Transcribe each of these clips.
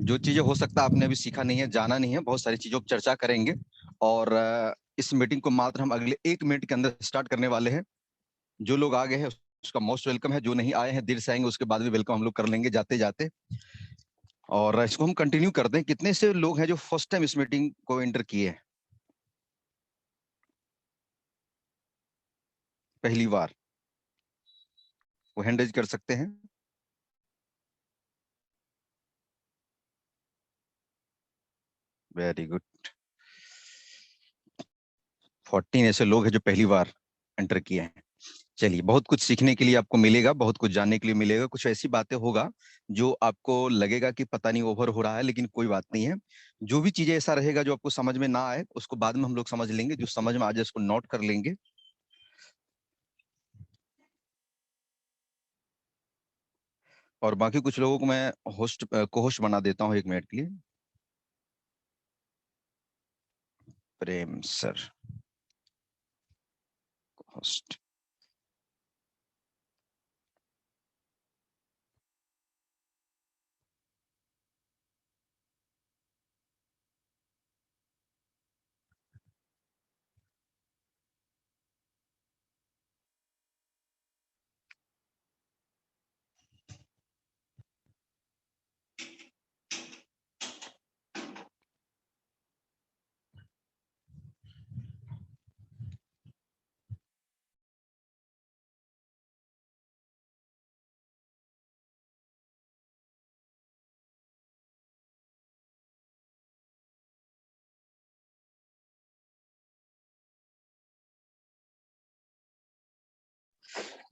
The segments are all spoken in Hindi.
जो चीजें हो सकता है आपने अभी सीखा नहीं है, जाना नहीं है, बहुत सारी चीजों पर चर्चा करेंगे। और इस मीटिंग को मात्र हम अगले 1 मिनट के अंदर स्टार्ट करने वाले हैं। जो लोग आ गए हैं उसका मोस्ट वेलकम है, जो नहीं आए हैं देर से आएंगे उसके बाद भी वेलकम हम लोग कर लेंगे जाते जाते। और इसको हम कंटिन्यू करते हैं। कितने से लोग हैं जो फर्स्ट टाइम इस मीटिंग को एंटर किए हैं, पहली बार? वो हैंड रेज कर सकते हैं। Very good. 14 ऐसे लोग हैं जो पहली बार एंटर किए हैं। चलिए, बहुत कुछ सीखने के लिए आपको मिलेगा, बहुत कुछ जानने के लिए मिलेगा। कुछ ऐसी बातें होगा जो आपको लगेगा कि पता नहीं ओवर हो रहा है, लेकिन कोई बात नहीं है। जो भी चीजें ऐसा रहेगा जो आपको समझ में ना आए उसको बाद में हम लोग समझ लेंगे, जो समझ में आ जाए उसको नोट कर लेंगे। और बाकी कुछ लोगों को मैं होस्ट को होस्ट बना देता हूँ 1 मिनट के लिए। प्रेम सर होस्ट।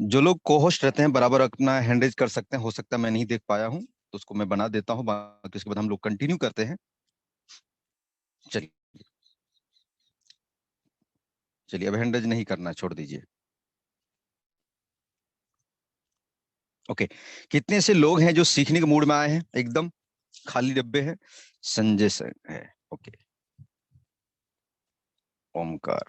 जो लोग को होस्ट रहते हैं बराबर अपना हैंड रेज कर सकते हैं। हो सकता है मैं नहीं देख पाया हूँ तो उसको मैं बना देता हूँ, बाकी उसके बाद हम लोग कंटिन्यू करते हैं। चलिए। चलिए, अब हैंड रेज नहीं करना, छोड़ दीजिए। ओके। कितने से लोग हैं जो सीखने के मूड में आए हैं? एकदम खाली डब्बे हैं। संजय सर है। ओके। ओमकार।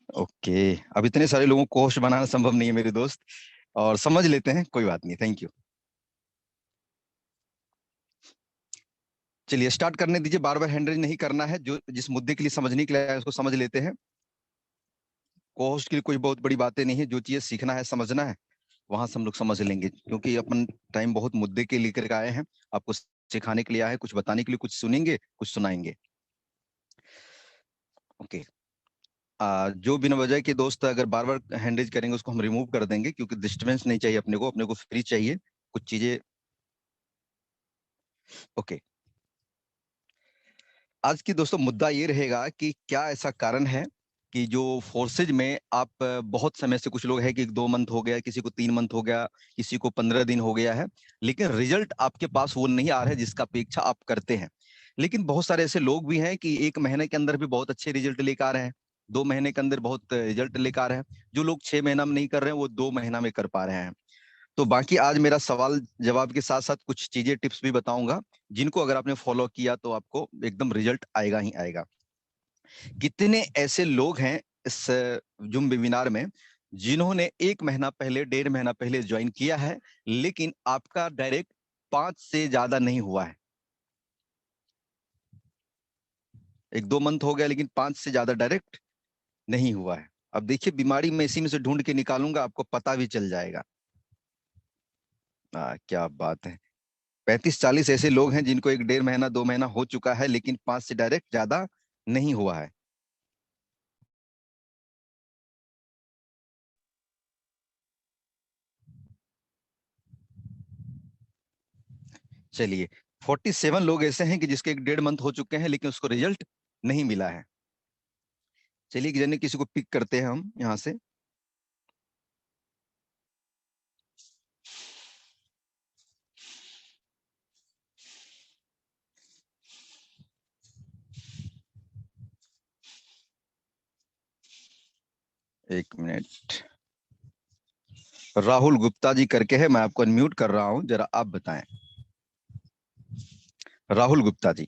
ओके। अब इतने सारे लोगों को होस्ट बनाना संभव नहीं है मेरे दोस्त, और समझ लेते हैं, कोई बात नहीं। Thank you. चलिए स्टार्ट करने दीजिए। बार बार हैंड रेज नहीं करना है। जो जिस मुद्दे के लिए समझने के लिए आया है उसको समझ लेते हैं। को होस्ट के लिए कोई बहुत बड़ी बातें नहीं है। जो चीजें सीखना है, समझना है, वहां से हम लोग समझ लेंगे, क्योंकि अपन टाइम बहुत मुद्दे के लेकर के आए हैं। आपको सिखाने के लिए आए हैं, कुछ बताने के लिए, कुछ सुनेंगे, कुछ सुनाएंगे। ओके। जो बिना वजह के दोस्त अगर बार बार हैंडरेज करेंगे उसको हम रिमूव कर देंगे, क्योंकि डिस्टर्बेंस नहीं चाहिए अपने को। अपने को फ्री चाहिए कुछ चीजें। ओके। आज की दोस्तों मुद्दा ये रहेगा कि क्या ऐसा कारण है कि जो फोर्सेज में आप बहुत समय से, कुछ लोग हैं कि 2 मंथ हो गया, किसी को 3 मंथ हो गया, किसी को 15 दिन हो गया है, लेकिन रिजल्ट आपके पास वो नहीं आ रहा है जिसका अपेक्षा आप करते हैं। लेकिन बहुत सारे ऐसे लोग भी हैं कि 1 महीने के अंदर भी बहुत अच्छे रिजल्ट लेकर आ रहे हैं, 2 महीने के अंदर बहुत रिजल्ट लेकर आ रहे हैं। जो लोग 6 महीना में नहीं कर रहे हैं वो 2 महीना में कर पा रहे हैं। तो बाकी आज मेरा सवाल जवाब के साथ साथ कुछ चीजें, टिप्स भी बताऊंगा, जिनको अगर आपने फॉलो किया तो आपको एकदम रिजल्ट आएगा ही आएगा। कितने ऐसे लोग हैं इस जूम वेबिनार में जिन्होंने 1 महीना पहले, 1.5 महीना पहले ज्वाइन किया है, लेकिन आपका डायरेक्ट 5 से ज्यादा नहीं हुआ है? 1-2 मंथ हो गया लेकिन 5 से ज्यादा डायरेक्ट नहीं हुआ है। अब देखिए, बीमारी मैं इसी में से ढूंढ के निकालूंगा, आपको पता भी चल जाएगा। क्या बात है। 35-40 ऐसे लोग हैं जिनको 1-1.5 महीना, 2 महीना हो चुका है, लेकिन 5 से डायरेक्ट ज्यादा नहीं हुआ है। चलिए, 47 लोग ऐसे हैं कि जिसके 1-1.5 मंथ हो चुके हैं लेकिन उसको रिजल्ट नहीं मिला है। चलिए जने किसी को पिक करते हैं हम यहाँ से। एक मिनट। राहुल गुप्ता जी करके है, मैं आपको अनम्यूट कर रहा हूँ, जरा आप बताएं। राहुल गुप्ता जी।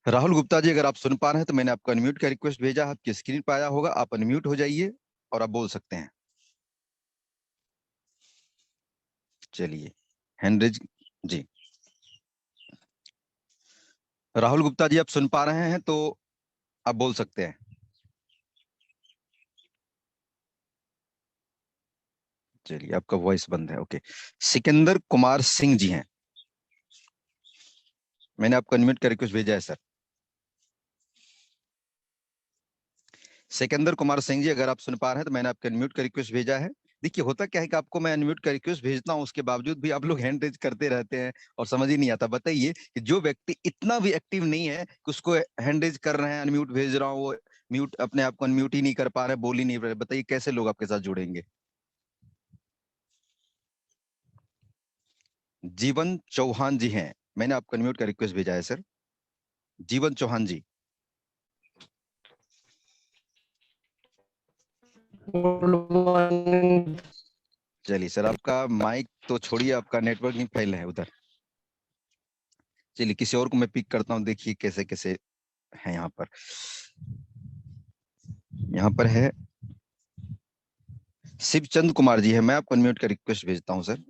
राहुल गुप्ता जी, अगर आप सुन पा रहे हैं तो मैंने आपको अनम्यूट का रिक्वेस्ट भेजा, आपकी स्क्रीन पर आया होगा, आप अनम्यूट हो जाइए और आप बोल सकते हैं। चलिए, हैंड्रेज जी। राहुल गुप्ता जी, आप सुन पा रहे हैं तो आप बोल सकते हैं। चलिए, आपका वॉइस बंद है। ओके। सिकंदर कुमार सिंह जी हैं, मैंने आपको अनम्यूट का रिक्वेस्ट भेजा है सर। सिकंदर कुमार सिंह जी, अगर आप सुन पा रहे हैं तो मैंने आपको अनम्यूट का रिक्वेस्ट भेजा है। देखिए, होता क्या है कि आपको मैं अनम्यूट का रिक्वेस्ट भेजता हूँ, उसके बावजूद भी आप लोग हैंड रेज करते रहते हैं और समझ ही नहीं आता। बताइए कि जो व्यक्ति इतना भी एक्टिव नहीं है कि उसको हैंड रेज कर रहे हैं, अनम्यूट भेज रहा हूँ, वो म्यूट अपने आप को अनम्यूट ही नहीं कर पा रहे, बोल ही नहीं रहे, बताइए कैसे लोग आपके साथ जुड़ेंगे। जीवन चौहान जी हैं, मैंने आपको अनम्यूट का रिक्वेस्ट भेजा है sir. Jeevan Chauhan ji. Good morning. चलिए सर, आपका माइक तो छोड़िए, आपका नेटवर्क नहीं फैल है उधर। चलिए, किसी और को मैं पिक करता हूँ, देखिए कैसे कैसे है यहाँ पर। यहाँ पर है शिवचंद कुमार जी है, मैं आपको अनम्यूट का रिक्वेस्ट भेजता हूँ सर।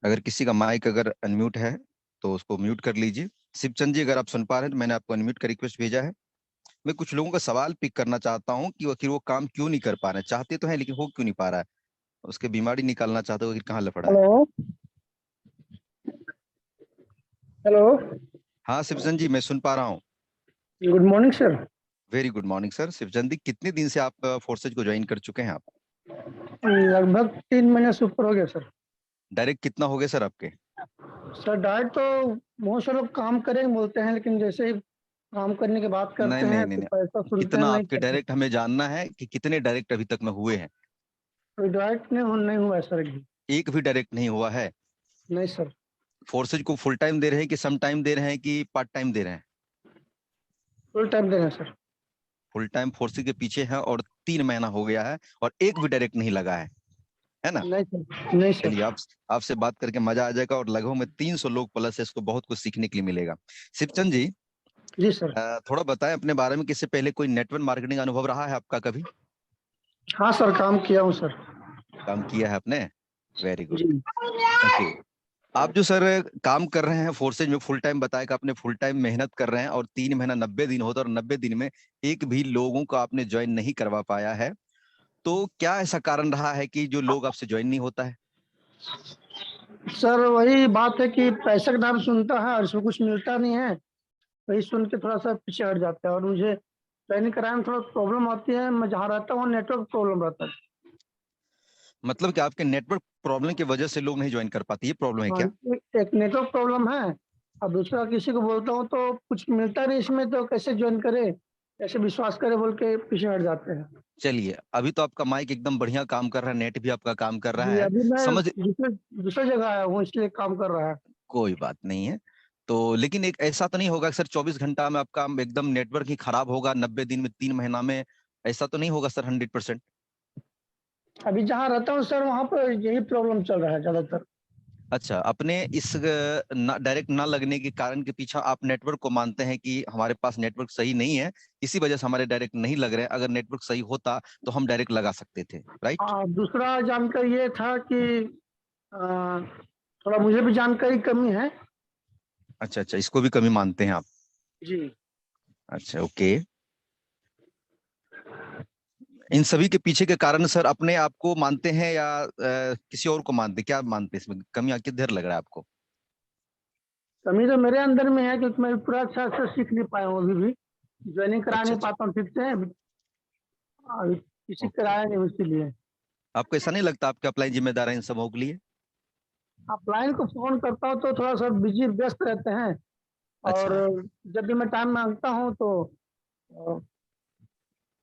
अगर किसी का माइक अगर अनम्यूट है तो उसको म्यूट कर लीजिए। शिवचंद जी, अगर आप सुन पा रहे हैं तो मैंने आपको अनम्यूट का रिक्वेस्ट भेजा है। मैं कुछ लोगों का सवाल पिक करना चाहता हूँ कि आखिर वो काम क्यों नहीं कर पा रहे हैं, चाहते तो हैं लेकिन हो क्यों नहीं पा रहा है, उसके बीमारी निकालना चाहते हो कि कहाँ लफड़ा है। Hello hello. हाँ शिवचंद जी, मैं सुन पा रहा हूँ। Good morning sir. Very good morning sir. Shivchand ji, कितने दिन से आप फोर्सेज को ज्वाइन कर चुके हैं आप? लगभग 3 महीने से ऊपर हो गया सर। डायरेक्ट कितना हो गया सर आपके? सर डाइट तो बहुत से लोग काम करेंगे बोलते हैं, लेकिन जैसे ही काम करने की बात नहीं करते नहीं हैं नहीं तो पैसा नहीं, सुनते हैं कितना नहीं आपके करते। डायरेक्ट हमें जानना है कि कितने डायरेक्ट अभी तक में हुए हैं। तो डाइट नहीं हुआ है सर अभी। एक भी डायरेक्ट नहीं हुआ है? नहीं सर। फोर्सेज को फुल टाइम दे रहे हैं कि सम टाइम दे रहे हैं कि पार्ट टाइम दे रहे हैं? फुल टाइम दे रहे हैं सर। फुल टाइम फोर्सेज के पीछे है और 3 महीना हो गया है और एक भी डायरेक्ट नहीं लगा है ना? नहीं सर, नहीं चलिए, सर। आपसे बात करके मजा आ जाएगा और लगभग में 300 लोग प्लस है, इसको बहुत कुछ सीखने के लिए मिलेगा। शिवचंद जी, जी सर। थोड़ा बताएं अपने बारे में कि इससे पहले कोई नेटवर्क मार्केटिंग अनुभव रहा है आपका कभी? हाँ सर, काम किया हूँ सर। काम किया है आपने? Very good. जी। ओके। आप जो सर काम कर रहे हैं फोर्सेज में, फुल टाइम बताया कि आपने फुल टाइम मेहनत कर रहे हैं और 3 महीना 90 दिन होता है और 90 दिन में एक भी लोगों को आपने ज्वाइन नहीं करवा पाया है, तो क्या ऐसा कारण रहा है कि जो लोग आपसे ज्वाइन नहीं होता है? सर वही बात है कि पैसे का नाम सुनता है और इसमें कुछ मिलता नहीं है। वही सुन के थोड़ा सा पीछे हट जाता है, और मुझे ट्रेनिंग कराने में थोड़ा प्रॉब्लम आती है। मैं जहाँ रहता हूँ नेटवर्क प्रॉब्लम रहता है। मतलब कि आपके नेटवर्क प्रॉब्लम की वजह से लोग नहीं ज्वाइन कर पाते, ये प्रॉब्लम है हाँ, क्या? एक नेटवर्क प्रॉब्लम है। अब दूसरा किसी को बोलता हूँ तो कुछ मिलता नहीं इसमें, तो कैसे ज्वाइन करे, कैसे विश्वास करे बोल के पीछे हट जाते हैं। चलिए, अभी तो आपका माइक एकदम बढ़िया काम कर रहा है, नेट भी आपका काम कर रहा जी, है। अभी मैं समझ, दूसरे दूसरे जगह आया हूँ इसलिए काम कर रहा है। कोई बात नहीं है। तो लेकिन एक ऐसा तो नहीं होगा सर 24 घंटा में आपका एकदम नेटवर्क ही खराब होगा, 90 दिन में 3 महीना में? ऐसा तो नहीं होगा सर 100%? अभी जहाँ रहता हूँ सर वहाँ पर यही प्रॉब्लम चल रहा है ज्यादातर। अच्छा, अपने इस डायरेक्ट ना लगने के कारण के पीछे आप नेटवर्क को मानते हैं कि हमारे पास नेटवर्क सही नहीं है, इसी वजह से हमारे डायरेक्ट नहीं लग रहे हैं, अगर नेटवर्क सही होता तो हम डायरेक्ट लगा सकते थे, राइट? दूसरा जानकारी ये था कि अ, थोड़ा मुझे भी जानकारी कमी है। अच्छा अच्छा, इसको भी कमी मानते हैं आप? जी। अच्छा, ओके। इन सभी के पीछे के कारण सर अपने आप को मानते हैं या किसी और को मानते हैं? क्या मानते हैं, इसमें कमी किधर लग रहा है आपको? कमी तो मेरे अंदर में है, क्योंकि मैं पूरा अच्छा अच्छा सीख नहीं पाया हूँ अभी भी। ज्वाइनिंग करा अच्छा नहीं अच्छा, पाता हूँ ठीक से अभी किसी ओके कराया ओके। नहीं इसीलिए। आपको ऐसा नहीं लगता आपके अप्लाई जिम्मेदार है इन सबों के लिए? क्लाइंट को फोन करता हूँ तो थोड़ा सा बिजी व्यस्त रहते हैं। और अच्छा, जब भी मैं टाइम मांगता हूँ तो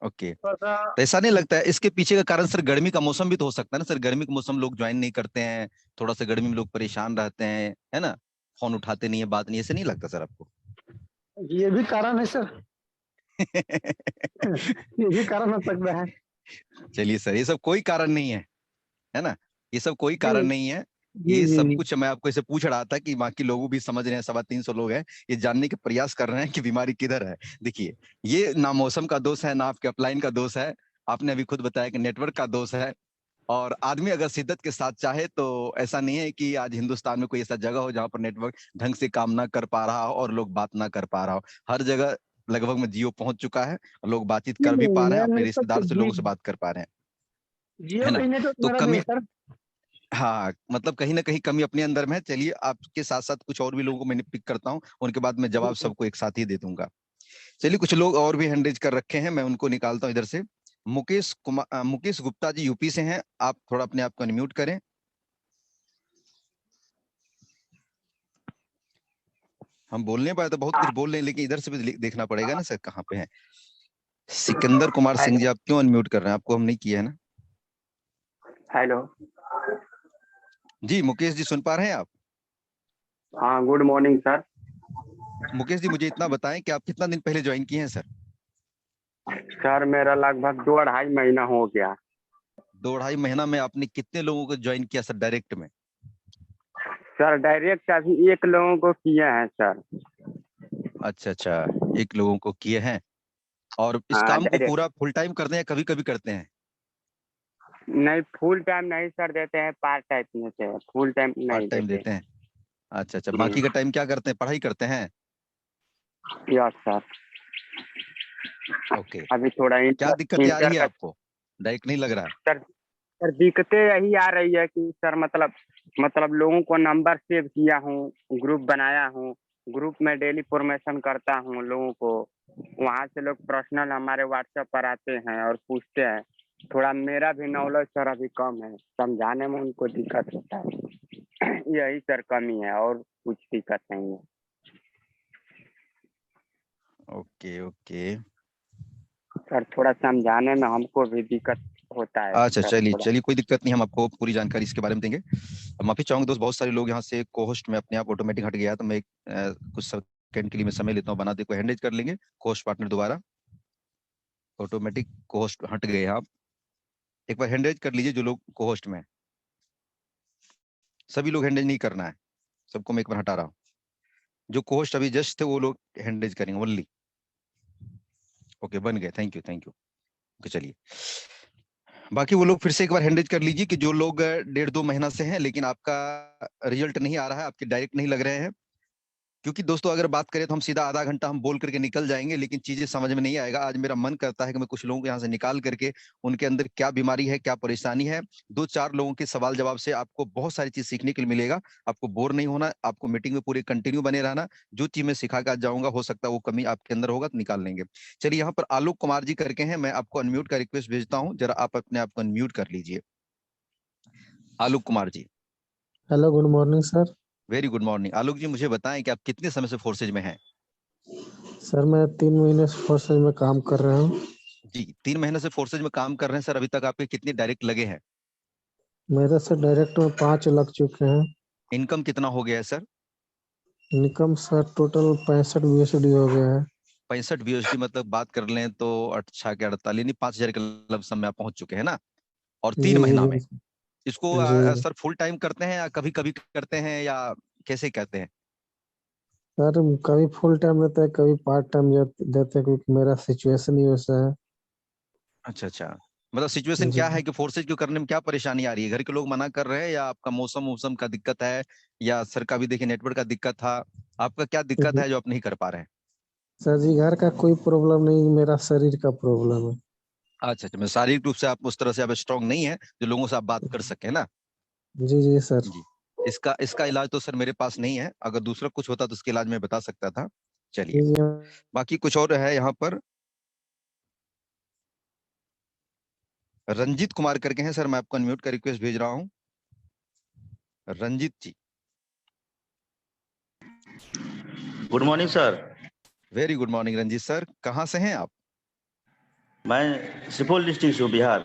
ओके। थोड़ा सा। तो ऐसा नहीं लगता है इसके पीछे का कारण सर गर्मी का मौसम भी तो हो सकता है ना सर? गर्मी के मौसम लोग ज्वाइन नहीं करते हैं, थोड़ा सा गर्मी में लोग परेशान रहते हैं, है ना? फोन उठाते नहीं है, बात नहीं, ऐसे नहीं लगता सर आपको? ये भी कारण है सर। ये भी कारण हो सकता है। चलिए सर, ये सब कोई कारण नहीं है, है ना? ये सब कोई कारण जी। नहीं है। जी ये जी सब जी। कुछ मैं आपको इसे पूछ रहा था कि बाकी लोग भी समझ रहे हैं, 350 लोग हैं, ये जानने के प्रयास कर रहे हैं कि बीमारी किधर है। देखिए, ये ना मौसम का दोष है, ना आपके अपलाइन का दोष है। आपने अभी खुद बताया कि नेटवर्क का दोष है। और आदमी अगर शिद्दत के साथ चाहे तो ऐसा नहीं है कि आज हिंदुस्तान में कोई ऐसा जगह हो जहां पर नेटवर्क ढंग से काम ना कर पा रहा हो और लोग बात ना कर पा रहा हो। हर जगह लगभग में जियो पहुंच चुका है और लोग बातचीत कर भी नहीं, पा रहे हैं, मेरा अपने नेटवर्क रिश्तेदार से जी लोगों से बात कर पा रहे हैं, जियो है का ना? ही नेटवर्क तो मेरा भी कमी, है सर। हाँ, मतलब कहीं ना कहीं कमी अपने अंदर में है। चलिए, आपके साथ साथ कुछ और भी लोगों को मैंने पिक करता हूँ, उनके बाद मैं जवाब सबको एक साथ ही दे दूंगा। चलिए, कुछ लोग और भी हैंड रेज कर रखे हैं, मैं उनको निकालता हूँ इधर से। मुकेश गुप्ता जी यूपी से हैं, आप थोड़ा अपने आप को अनम्यूट करें। हम बोलने पाए तो बहुत कुछ बोल रहे हैं, लेकिन इधर से भी देखना पड़ेगा ना सर कहाँ पे है। सिकंदर कुमार सिंह जी, हेलो। आप क्यों अनम्यूट कर रहे हैं? आपको हम नहीं किया है ना? हेलो। जी मुकेश जी, सुन पा रहे हैं आप? हाँ, good morning sir. Mukesh ji, मुझे इतना बताएं कि आप कितना दिन पहले ज्वाइन किए हैं सर? सर मेरा लगभग 2 अढ़ाई महीना हो गया। 2 ढाई महीना में आपने कितने लोगों को ज्वाइन किया सर डायरेक्ट में? सर डायरेक्ट अभी 1 लोगों को किए हैं सर। अच्छा अच्छा, एक लोगों को किए हैं। और इस हाँ काम को डायरेक्ट। पूरा फुल टाइम करते हैं या कभी कभी करते हैं? नहीं, फुल टाइम नहीं सर देते हैं, पार्ट टाइम देते हैं, फुल टाइम पार्ट नहीं टाइम देते। देते हैं? अच्छा अच्छा, जी। बाकी का टाइम क्या करते हैं? पढ़ाई करते हैं? Yes sir. ओके। अभी थोड़ा क्या इंटर दिक्कतें आ रही इंटर है का। आपको? डायरेक्ट नहीं लग रहा? सर सर दिक्कतें यही आ रही है कि सर मतलब लोगों को नंबर सेव किया हूँ, ग्रुप बनाया हूँ, ग्रुप में डेली फॉर्मेशन करता हूँ लोगों को। वहाँ से लोग पर्सनल हमारे व्हाट्सएप पर आते हैं और पूछते हैं। थोड़ा मेरा भी नॉलेज सर अभी कम है, समझाने में उनको दिक्कत होता है। यही सर कमी है, और कुछ दिक्कत नहीं है। Okay okay. सर थोड़ा समझाने में हमको भी दिक्कत होता है अच्छा, सर चलिए थोड़ा। चलिए, कोई दिक्कत नहीं, हम आपको पूरी जानकारी इसके बारे में देंगे। माफी चाहूंगा दोस्त, बहुत सारे लोग यहाँ से को होस्ट में अपने आप ऑटोमेटिक हट गया है, तो मैं कुछ सेकंड के लिए मैं समय लेता हूँ, बनाते को हैंडल कर लेंगे। को होस्ट पार्टनर दोबारा ऑटोमेटिक को होस्ट हट गए हैं आप। एक बार हैंडल कर लीजिए जो लोग को होस्ट में हैं। सभी लोग हैंडल नहीं करना है, सबको मैं एक बार हटा रहा हूँ। जो को होस्ट अभी जस्ट थे वो लोग हैंडल करेंगे ओनली। ओके, बन गए, thank you thank you. Okay, चलिए, बाकी वो लोग फिर से एक बार हैंडल कर लीजिए कि जो लोग 1.5-2 महीना से हैं लेकिन आपका रिजल्ट नहीं आ रहा है, आपके डायरेक्ट नहीं लग रहे हैं। क्योंकि दोस्तों, अगर बात करें तो हम सीधा आधा घंटा हम बोल करके निकल जाएंगे, लेकिन चीजें समझ में नहीं आएगा। आज मेरा मन करता है कि मैं कुछ लोगों को यहाँ से निकाल करके उनके अंदर क्या बीमारी है, क्या परेशानी है, 2-4 लोगों के सवाल जवाब से आपको बहुत सारी चीज सीखने के लिए मिलेगा। आपको बोर नहीं होना, आपको मीटिंग में पूरे कंटिन्यू बने रहना। जो चीज मैं सिखा कर जाऊंगा, हो सकता है वो कमी आपके अंदर होगा तो निकाल लेंगे। चलिए, यहाँ पर आलोक कुमार जी करके हैं, मैं आपको अनम्यूट का रिक्वेस्ट भेजता हूँ, जरा आप अपने आप को अनम्यूट कर लीजिए। Alok Kumar ji, hello, good morning sir. Very good morning. Alok ji, मुझे बताएं कि आप कितने समय से फोर्सेज में हैं? सर मैं 3 महीने से फोर्सेज में काम कर रहा हूँ। जी, 3 महीने से फोर्सेज में काम कर रहे हैं सर। अभी तक आपके कितने डायरेक्ट लगे हैं? मेरे से डायरेक्ट में 5 लग चुके हैं। इनकम कितना हो गया है sir? Income sir total 65 BSD हो गया है। 65 बीएसडी, मतलब बात कर लें तो अच्छा के 48 नहीं, 5,000 के लमसम में आप पहुंच चुके हैं ना? और जी 3 महीना जी में इसको जी। सर फुल टाइम करते हैं या कभी कभी करते हैं, या कैसे कहते हैं? सर कभी फुल टाइम देते हैं, कभी पार्ट टाइम देते हैं, क्योंकि मेरा सिचुएशन ही वैसा है। अच्छा अच्छा, मतलब सिचुएशन जी। क्या है कि फोर्सेज को करने में क्या परेशानी आ रही है? घर के लोग मना कर रहे हैं, या आपका मौसम मौसम का दिक्कत है, या सर का भी देखिए नेटवर्क का दिक्कत था? आपका क्या दिक्कत है जो आप नहीं कर पा रहे हैं? सर जी घर का कोई प्रॉब्लम नहीं, मेरा शरीर का प्रॉब्लम है। अच्छा अच्छा, मैं शारीरिक रूप से आप उस तरह से आप स्ट्रांग नहीं है जो लोगों से आप बात कर सके ना? जी जी सर। जी, इसका इसका इलाज तो सर मेरे पास नहीं है, अगर दूसरा कुछ होता तो उसके इलाज मैं बता सकता था। चलिए, जी जी। बाकी कुछ और है यहाँ पर। रंजीत कुमार करके हैं सर, मैं आपको अनम्यूट का रिक्वेस्ट भेज रहा हूँ। Ranjeet ji, good morning sir. Very good morning Ranjeet sir, कहाँ से हैं आप? मैं सुपौल डिस्ट्रिक्ट से हूँ, बिहार।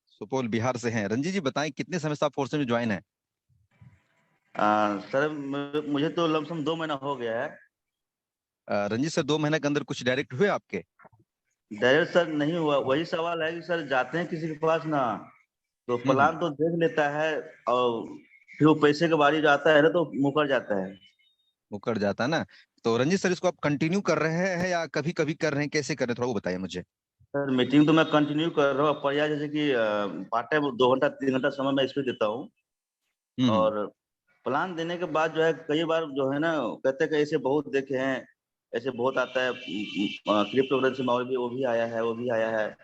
सुपौल बिहार से हैं। रंजीत जी, बताएं कितने समय से आप फोर्स में ज्वाइन है? सर मुझे तो लमसम 2 महीना हो गया है। रंजीत सर, 2 महीने के अंदर कुछ डायरेक्ट हुए आपके? डायरेक्ट सर नहीं हुआ, वही सवाल है कि सर जाते हैं किसी के पास ना, तो हम्म। प्लान तो देख लेता है और फिर वो पैसे का बारी जो आता है ना तो मुकर जाता है। मुकर जाता है ना। तो रंजीत सर, इसको आप कंटिन्यू कर रहे हैं या कभी कभी कर रहे हैं, कैसे कर रहे हैं, थोड़ा वो बताइए मुझे। सर मीटिंग तो मैं कंटिन्यू कर रहा हूँ, पर यार जैसे कि पार्ट टाइम 2 घंटा 3 घंटा समय मैं इसको देता हूँ। हम्म। और प्लान देने के बाद जो है कई बार जो है ना कहते हैं कि ऐसे बहुत देखे हैं, ऐसे बहुत आता है क्रिप्टो करेंसी में, और भी वो भी आया है, वो भी आया है।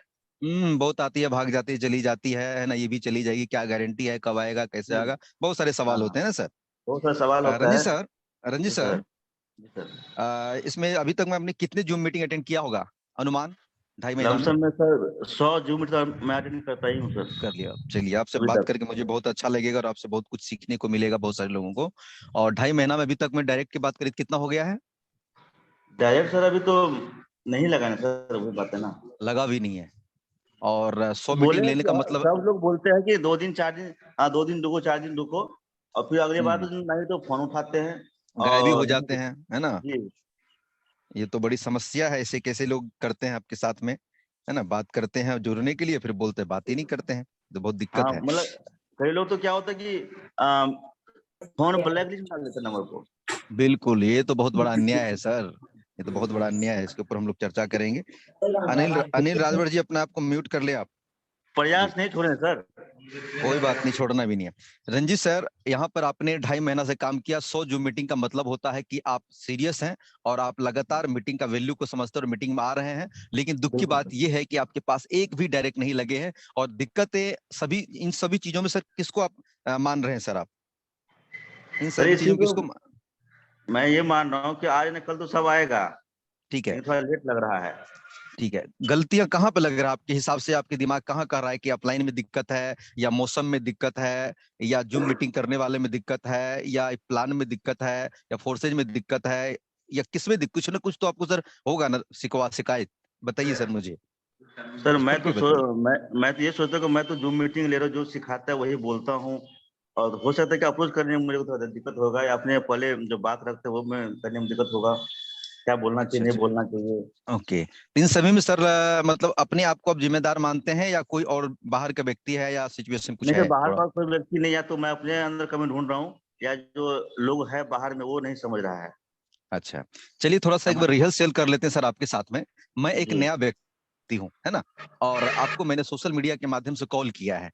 बहुत आती है, भाग जाती है, चली जाती है ना, ये भी चली जाएगी, क्या गारंटी है, कब आएगा, कैसे जी। आएगा, बहुत सारे हाँ सवाल हाँ, होते हैं ना सर। बहुत सारा सवाल होता रंजीत है। सर, रंजीत जी सर। सर, जी सर। इसमें अभी तक मैं अपने कितने जूम मीटिंग अटेंड किया होगा, अनुमान 2.5 महीना में? लमसम में सर 100 जूम मीटिंग मैं अटेंड करता ही हूँ सर, कर लिया। चलिए, आपसे अभी बात तक। करके मुझे बहुत अच्छा लगेगा और आपसे बहुत कुछ सीखने को मिलेगा, बहुत सारे लोगों को। और 2.5 महीना में अभी तक मैं डायरेक्ट की बात करी कितना हो गया है? डायरेक्ट सर अभी तो नहीं लगा ना सर, वो बात है ना। लगा भी नहीं है। और 100 मीटिंग बोले लेने का मतलब? सब लोग बोलते हैं कि 2 दिन 4 दिन, हाँ 2 दिन रुको 4 दिन रुको, और फिर अगली बार हम्म तो नहीं तो फोन उठाते हैं गायब ही हो और जाते हैं, है ना। जी। ये तो बड़ी समस्या है, ऐसे कैसे लोग करते हैं आपके साथ में, है ना, बात करते हैं जुड़ने के लिए, फिर बोलते हैं बात ही नहीं करते हैं, तो बहुत हाँ दिक्कत है। मतलब कई लोग तो क्या होता है कि अम, फोन ब्लैक लिस्ट में डाल देते हैं नंबर को। बिल्कुल, ये तो बहुत बड़ा अन्याय है सर। ये तो बहुत बड़ा अन्याय है, इसके ऊपर हम लोग चर्चा करेंगे। अनिल अनिल राजभर जी, अपने आप को म्यूट कर ले आप। जी, प्रयास नहीं छोड़े सर। कोई बात नहीं, छोड़ना भी नहीं है। रंजीत सर, यहाँ पर आपने 2.5 महीना से काम किया। 100 जूम मीटिंग का मतलब होता है कि आप सीरियस हैं और आप लगातार मीटिंग का वैल्यू को समझते और मीटिंग में आ रहे हैं। लेकिन दुख की बिल्कुल बात सर। यह है कि आपके पास एक भी डायरेक्ट नहीं लगे हैं। और दिक्कतें सभी, इन सभी चीजों में सर किसको आप मान रहे हैं सर आप? इन सर सभी इसी चीजों में को किसको मैं ये मान रहा हूँ कि आज न कल तो सब आएगा, ठीक है, लेकिन थोड़ा लेट लग रहा है। ठीक है। गलतियां कहाँ पे लग रहा है आपके हिसाब से? आपके दिमाग कहाँ कह रहा है कि अपलाइन में दिक्कत है, या मौसम में दिक्कत है, या जूम मीटिंग करने वाले में दिक्कत है, या प्लान में दिक्कत है, या फोर्सेज में दिक्कत है, या किस में कुछ ना कुछ तो आपको सर होगा ना, शिकायत बताइए सर मुझे, सर कुछ खुल के बताइए। मैं तो ये सोचता हूँ कि मैं तो जूम मीटिंग ले रहा हूँ, जो सिखाता है वही बोलता हूँ। और हो सकता है कि अप्रोच करने में मेरे को थोड़ा दिक्कत होगा, या अपने पहले जो बात रखते हैं वो मैं करने में दिक्कत होगा, क्या बोलना अच्छा, चाहिए नहीं अच्छा। बोलना चाहिए। ओके, तो इन सभी में सर मतलब अपने आप को आप जिम्मेदार मानते हैं, या कोई और बाहर का व्यक्ति है, या सिचुएशन कुछ नहीं सर, है बाहर थोड़ा? बाहर कोई व्यक्ति नहीं, या तो मैं अपने अंदर कमी ढूंढ रहा हूँ, या जो लोग है बाहर में वो नहीं समझ रहा है। अच्छा, चलिए थोड़ा सा एक बार समझ। रिहर्सल कर लेते हैं सर आपके साथ में। मैं एक जी। नया व्यक्ति हूँ, है ना, और आपको मैंने सोशल मीडिया के माध्यम से कॉल किया है।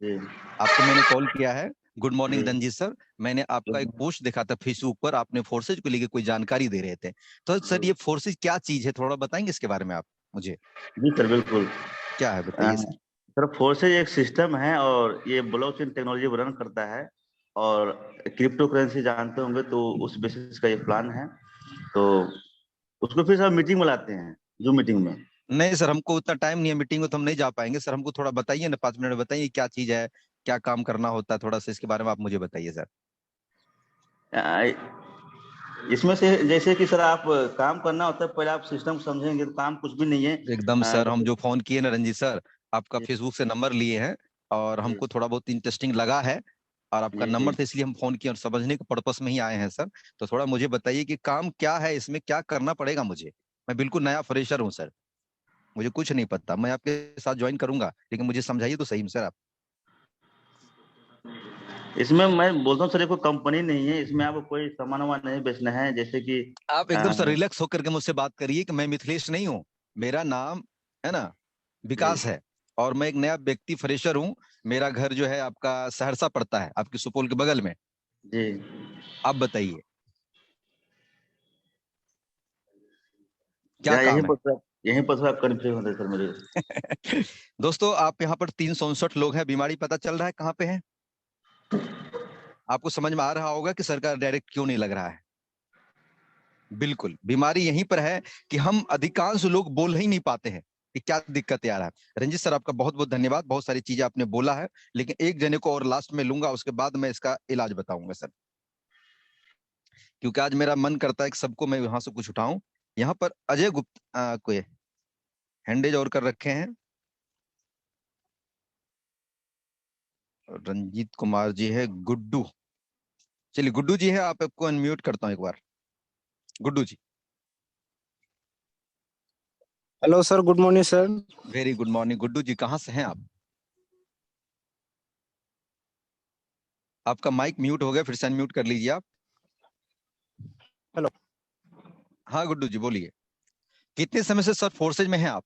जी। आपको मैंने कॉल किया है। गुड मॉर्निंग जी। रंजीत सर। मैंने आपका एक पोस्ट देखा था फेसबुक पर, आपने फोर्सेज को लेकर कोई जानकारी दे रहे थे। तो सर, ये फोर्सेज क्या चीज है, थोड़ा बताएंगे इसके बारे में आप मुझे? जी सर बिल्कुल। क्या है, अ, बताइए सर। सर फोर्सेज एक सिस्टम है, और ये ब्लॉकचेन टेक्नोलॉजी पर रन करता है। और क्रिप्टो करेंसी जानते होंगे, तो उस बेसिस का ये प्लान है। तो उसको फिर सब मीटिंग बुलाते हैं, जूम मीटिंग में। नहीं सर, हमको उतना टाइम नहीं है मीटिंग में, तो हम नहीं जा पाएंगे सर। हमको थोड़ा बताइए ना, 5 मिनट में बताइए क्या चीज है, क्या काम करना होता है, थोड़ा सा इसके बारे में आप मुझे बताइए सर। अ, इसमें से जैसे कि सर आप काम करना होता है, पहले आप सिस्टम समझेंगे तो काम कुछ भी नहीं है। एकदम सर, हम जैसे जो फोन किए ना रंजीत सर, आपका जी। फेसबुक से नंबर लिए हैं, और जी। हमको थोड़ा बहुत इंटरेस्टिंग लगा है, और आपका जी। जी। नंबर था इसलिए हम फोन किए, और समझने के पर्पस में ही आए हैं सर। तो थोड़ा मुझे बताइए कि काम क्या है, इसमें क्या करना पड़ेगा मुझे। मैं बिल्कुल नया फ्रेशर हूँ सर, मुझे कुछ नहीं पता। मैं आपके साथ ज्वाइन करूंगा, लेकिन मुझे समझाइए तो सही में सर आप। इसमें मैं बोलता हूँ सर, ये कोई कंपनी नहीं है, इसमें आपको कोई सामान वामान नहीं बेचना है, जैसे कि आप अ, एकदम सर रिलैक्स होकर के मुझसे बात करिए कि मैं मिथिलेश नहीं हूँ, मेरा नाम, है ना, जी। विकास है। और मैं एक नया व्यक्ति फ्रेशर हूँ। मेरा घर जो है आपका सहरसा पड़ता है, आपकी सुपौल के बगल में। जी। आप बताइए क्या यहाँ काम है? यहीं पर थोड़ा कंफ्यूज होता है सर मुझे। दोस्तों, आप यहाँ पर 359 लोग हैं, बीमारी पता चल रहा है कहाँ पे है? आपको समझ में आ रहा होगा कि सरकार डायरेक्ट क्यों नहीं लग रहा है। बिल्कुल, बीमारी यहीं पर है कि हम अधिकांश लोग बोल ही नहीं पाते हैं कि क्या दिक्कत आ रहा है। रंजीत सर, आपका बहुत बहुत धन्यवाद, बहुत सारी चीजें आपने बोला है, लेकिन एक जने को और लास्ट में लूंगा, उसके बाद मैं इसका इलाज बताऊंगा सर, क्योंकि आज मेरा मन करता है कि सबको मैं यहाँ से कुछ उठाऊं। यहाँ पर अजय गुप्ता कोई हैंडेज और कर रखे हैं, रंजीत कुमार जी है, गुड्डू। चलिए गुड्डू जी है, आप आपको अनम्यूट करता हूँ एक बार, Guddu ji. Hello sir, good morning sir. Very good morning Guddu ji, कहाँ से हैं आप? आपका माइक म्यूट हो गया, फिर से अनम्यूट कर लीजिए आप। हेलो। हाँ गुड्डू जी बोलिए, कितने समय से सर फोर्सेज में हैं आप?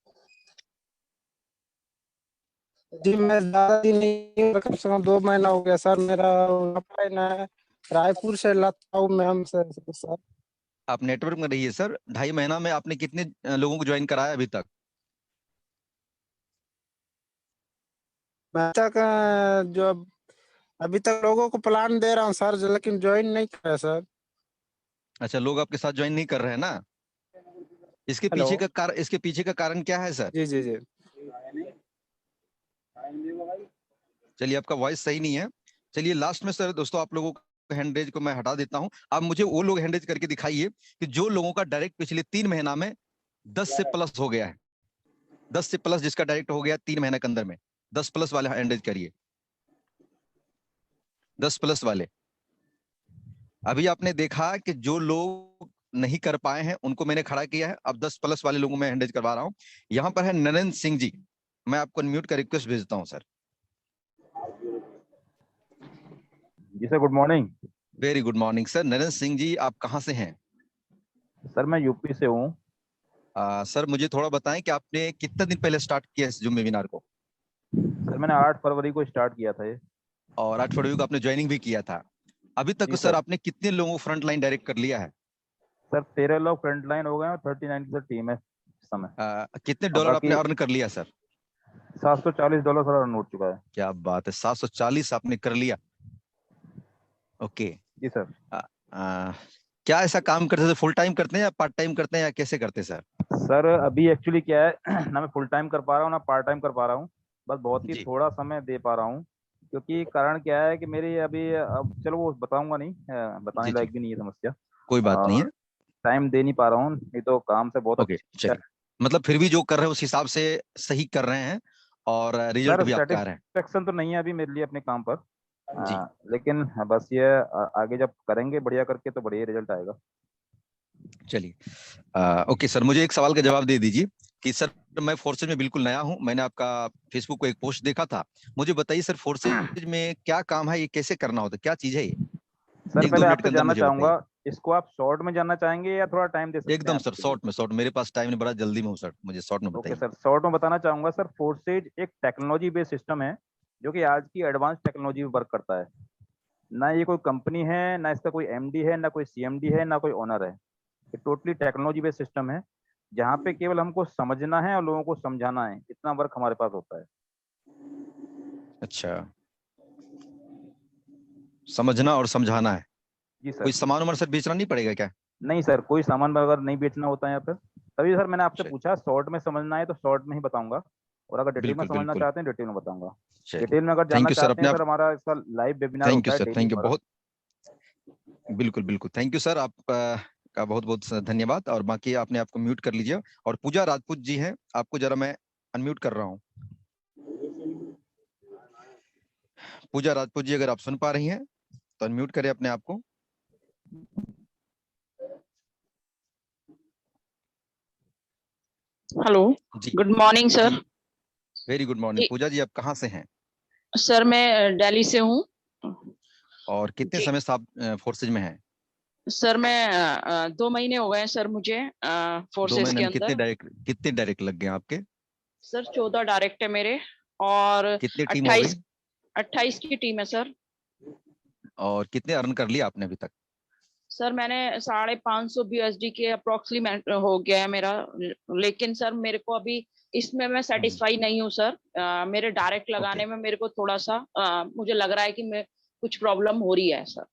जी मैं ज्यादा दिन नहीं, कम से कम 2 महीना हो गया सर। मेरा अपना है रायपुर से लखनऊ में हम सर। आप नेटवर्क में रहिए सर। 2.5 महीना में आपने कितने लोगों को ज्वाइन कराया अभी तक? मैं तक जो अभी तक लोगों को प्लान दे रहा हूँ सर, लेकिन ज्वाइन नहीं कर रहे सर। अच्छा, लोग आपके साथ ज्वाइन नहीं कर रहे हैं ना? हेलो। इसके पीछे का कारण क्या है सर? जी जी जी। चलिए, आपका वॉइस सही नहीं है। चलिए लास्ट में सर दोस्तों आप लोगों को हैंड रेज को मैं हटा देता हूं। आप मुझे वो लोग हैंड रेज करके दिखाइए कि जो लोगों का डायरेक्ट पिछले 3 महीना में 10 से प्लस हो गया है। 10 से प्लस जिसका डायरेक्ट हो गया 3 महीने के अंदर में, 10 प्लस वाले हैंड रेज करिए। 10 प्लस वाले। अभी आपने देखा कि जो लोग नहीं कर पाए हैं उनको मैंने खड़ा किया है। अब 10 प्लस वाले लोगों में हैंड रेज करवा रहा हूं। यहाँ पर है नरेंद्र सिंह जी, मैं आपको अनम्यूट का रिक्वेस्ट भेजता हूं सर। जी sir, good morning. Very good morning sir. Narendra Singh ji, आप कहाँ से हैं? सर मैं यूपी से हूँ। सर मुझे थोड़ा बताएं कि आपने कितने दिन पहले स्टार्ट किया इस जूम वेबिनार को? सर मैंने 8 फरवरी को स्टार्ट किया था ये। और 8 फरवरी को आपने ज्वाइनिंग भी किया था। अभी तक जी सर सर। आपने कितने लोगों को फ्रंट लाइन डायरेक्ट कर लिया है? सर 13 लोग फ्रंट लाइन हो गए और 39 की सर टीम है इस समय। कितने और डॉलर आपने बाकी अर्न कर लिया सर? $740 सर अर्न हो चुका है। क्या बात है, 740 आपने कर लिया। ओके। जी सर। क्या ऐसा काम करते थे, फुल टाइम करते हैं या पार्ट टाइम करते हैं या कैसे करते हैं सर? सर अभी एक्चुअली क्या है ना मैं फुल टाइम कर पा रहा हूँ ना पार्ट टाइम कर पा रहा हूँ। बस बहुत ही जी। थोड़ा समय दे पा रहा हूँ, क्योंकि कारण क्या है कि मेरी अभी अब चलो वो बताऊंगा नहीं, बताने जी जी, लायक भी नहीं है समस्या। कोई बात नहीं है। टाइम दे नहीं पा रहा हूँ, नहीं तो काम से बहुत ओके अच्छा है। चलिए, मतलब फिर भी जो कर रहे हैं उस हिसाब से सही कर रहे हैं और रिजल्ट सर भी आपका आ रहा है। सेटिस्फेक्शन तो नहीं है अभी मेरे लिए अपने काम पर। जी लेकिन बस ये आगे जब करेंगे बढ़िया करके तो बढ़िया रिजल्ट आएगा। चलिए। ओके सर, मुझे एक सवाल का जवाब दे दीजिए कि सर मैं फोर्सेज में बिल्कुल नया हूं। मैंने आपका फेसबुक को एक पोस्ट देखा था। मुझे बताइए सर, फोर्सेज में क्या काम है, ये कैसे करना होता है, क्या चीज है ये? सर एक दो पहले मिनट के आपसे अंदर जानना मुझे बताइए। चाहूंगा, इसको आप शॉर्ट में जानना चाहेंगे या थोड़ा टाइम दे सकते हैं एकदम आप सर, इसके लिए? शॉर्ट में, शॉर्ट, मेरे पास टाइम नहीं, बड़ा जल्दी में हूँ सर, मुझे शॉर्ट में ओके बताइए। सर, शॉर्ट में बताना चाहूंगा सर। फोर्सेज एक टेक्नोलॉजी बेस्ड सिस्टम है जो कि आज की एडवांस टेक्नोलॉजी पर वर्क करता है। ना ये कोई कंपनी है, ना इसका कोई एमडी है, ना कोई सीएमडी है, ना कोई ओनर है। ये टोटली टेक्नोलॉजी बेस्ड सिस्टम है जहाँ पे केवल हमको समझना है और लोगों को समझाना है, इतना वर्क हमारे पास होता है। अच्छा, समझना और समझाना है। जी कोई सर। सामान वामान सर बेचना नहीं पड़ेगा क्या? नहीं सर, कोई सामान अगर नहीं बेचना होता है यहाँ पर, तभी सर मैंने आपसे चलिए, पूछा शॉर्ट में समझना है तो शॉर्ट में ही बताऊंगा, और अगर डिटेल में बिल्कुल समझना बिल्कुल। चाहते हैं डिटेल में बताऊंगा। चलिए, डिटेल में अगर थैंक जानना यू सर। चाहते अपने हैं आप, सर, हमारा इसका लाइव वेबिनार थैंक यू होता है सर, डेली थैंक यू हमारा। बहुत, बिल्कुल बिल्कुल, थैंक यू सर। आप का बहुत बहुत धन्यवाद। और बाकी आपने आपको म्यूट कर लीजिए। और पूजा राजपूत जी हैं, आपको जरा मैं अनम्यूट कर रहा हूँ। पूजा राजपूत जी, अगर आप सुन पा रही हैं तो अनम्यूट करें अपने आप को। हेलो, जी गुड मॉर्निंग जी, सर। Very good morning. जी पूजा जी, आप कहाँ से हैं सर, मैं दिल्ली से हूँ। और कितने जी समय से आप फोर्सेज में हैं? सर, मैं 2 महीने हो गए हैं सर मुझे 2 फोर्सेस महीने के में अंदर। कितने डायरेक्ट लग गए आपके? सर 14 डायरेक्ट है मेरे, और कितनी टीम हो गई 28 की टीम है सर। और कितने अर्न कर लिया आपने अभी तक? सर मैंने 550 BUSD के अप्रोक्सीमेट हो गया है मेरा। लेकिन सर मेरे को अभी इसमें मैं सेटिस्फाई नहीं हूँ सर। मेरे डायरेक्ट ओके, लगाने में मेरे को थोड़ा सा मुझे लग रहा है कि मैं कुछ प्रॉब्लम हो रही है सर।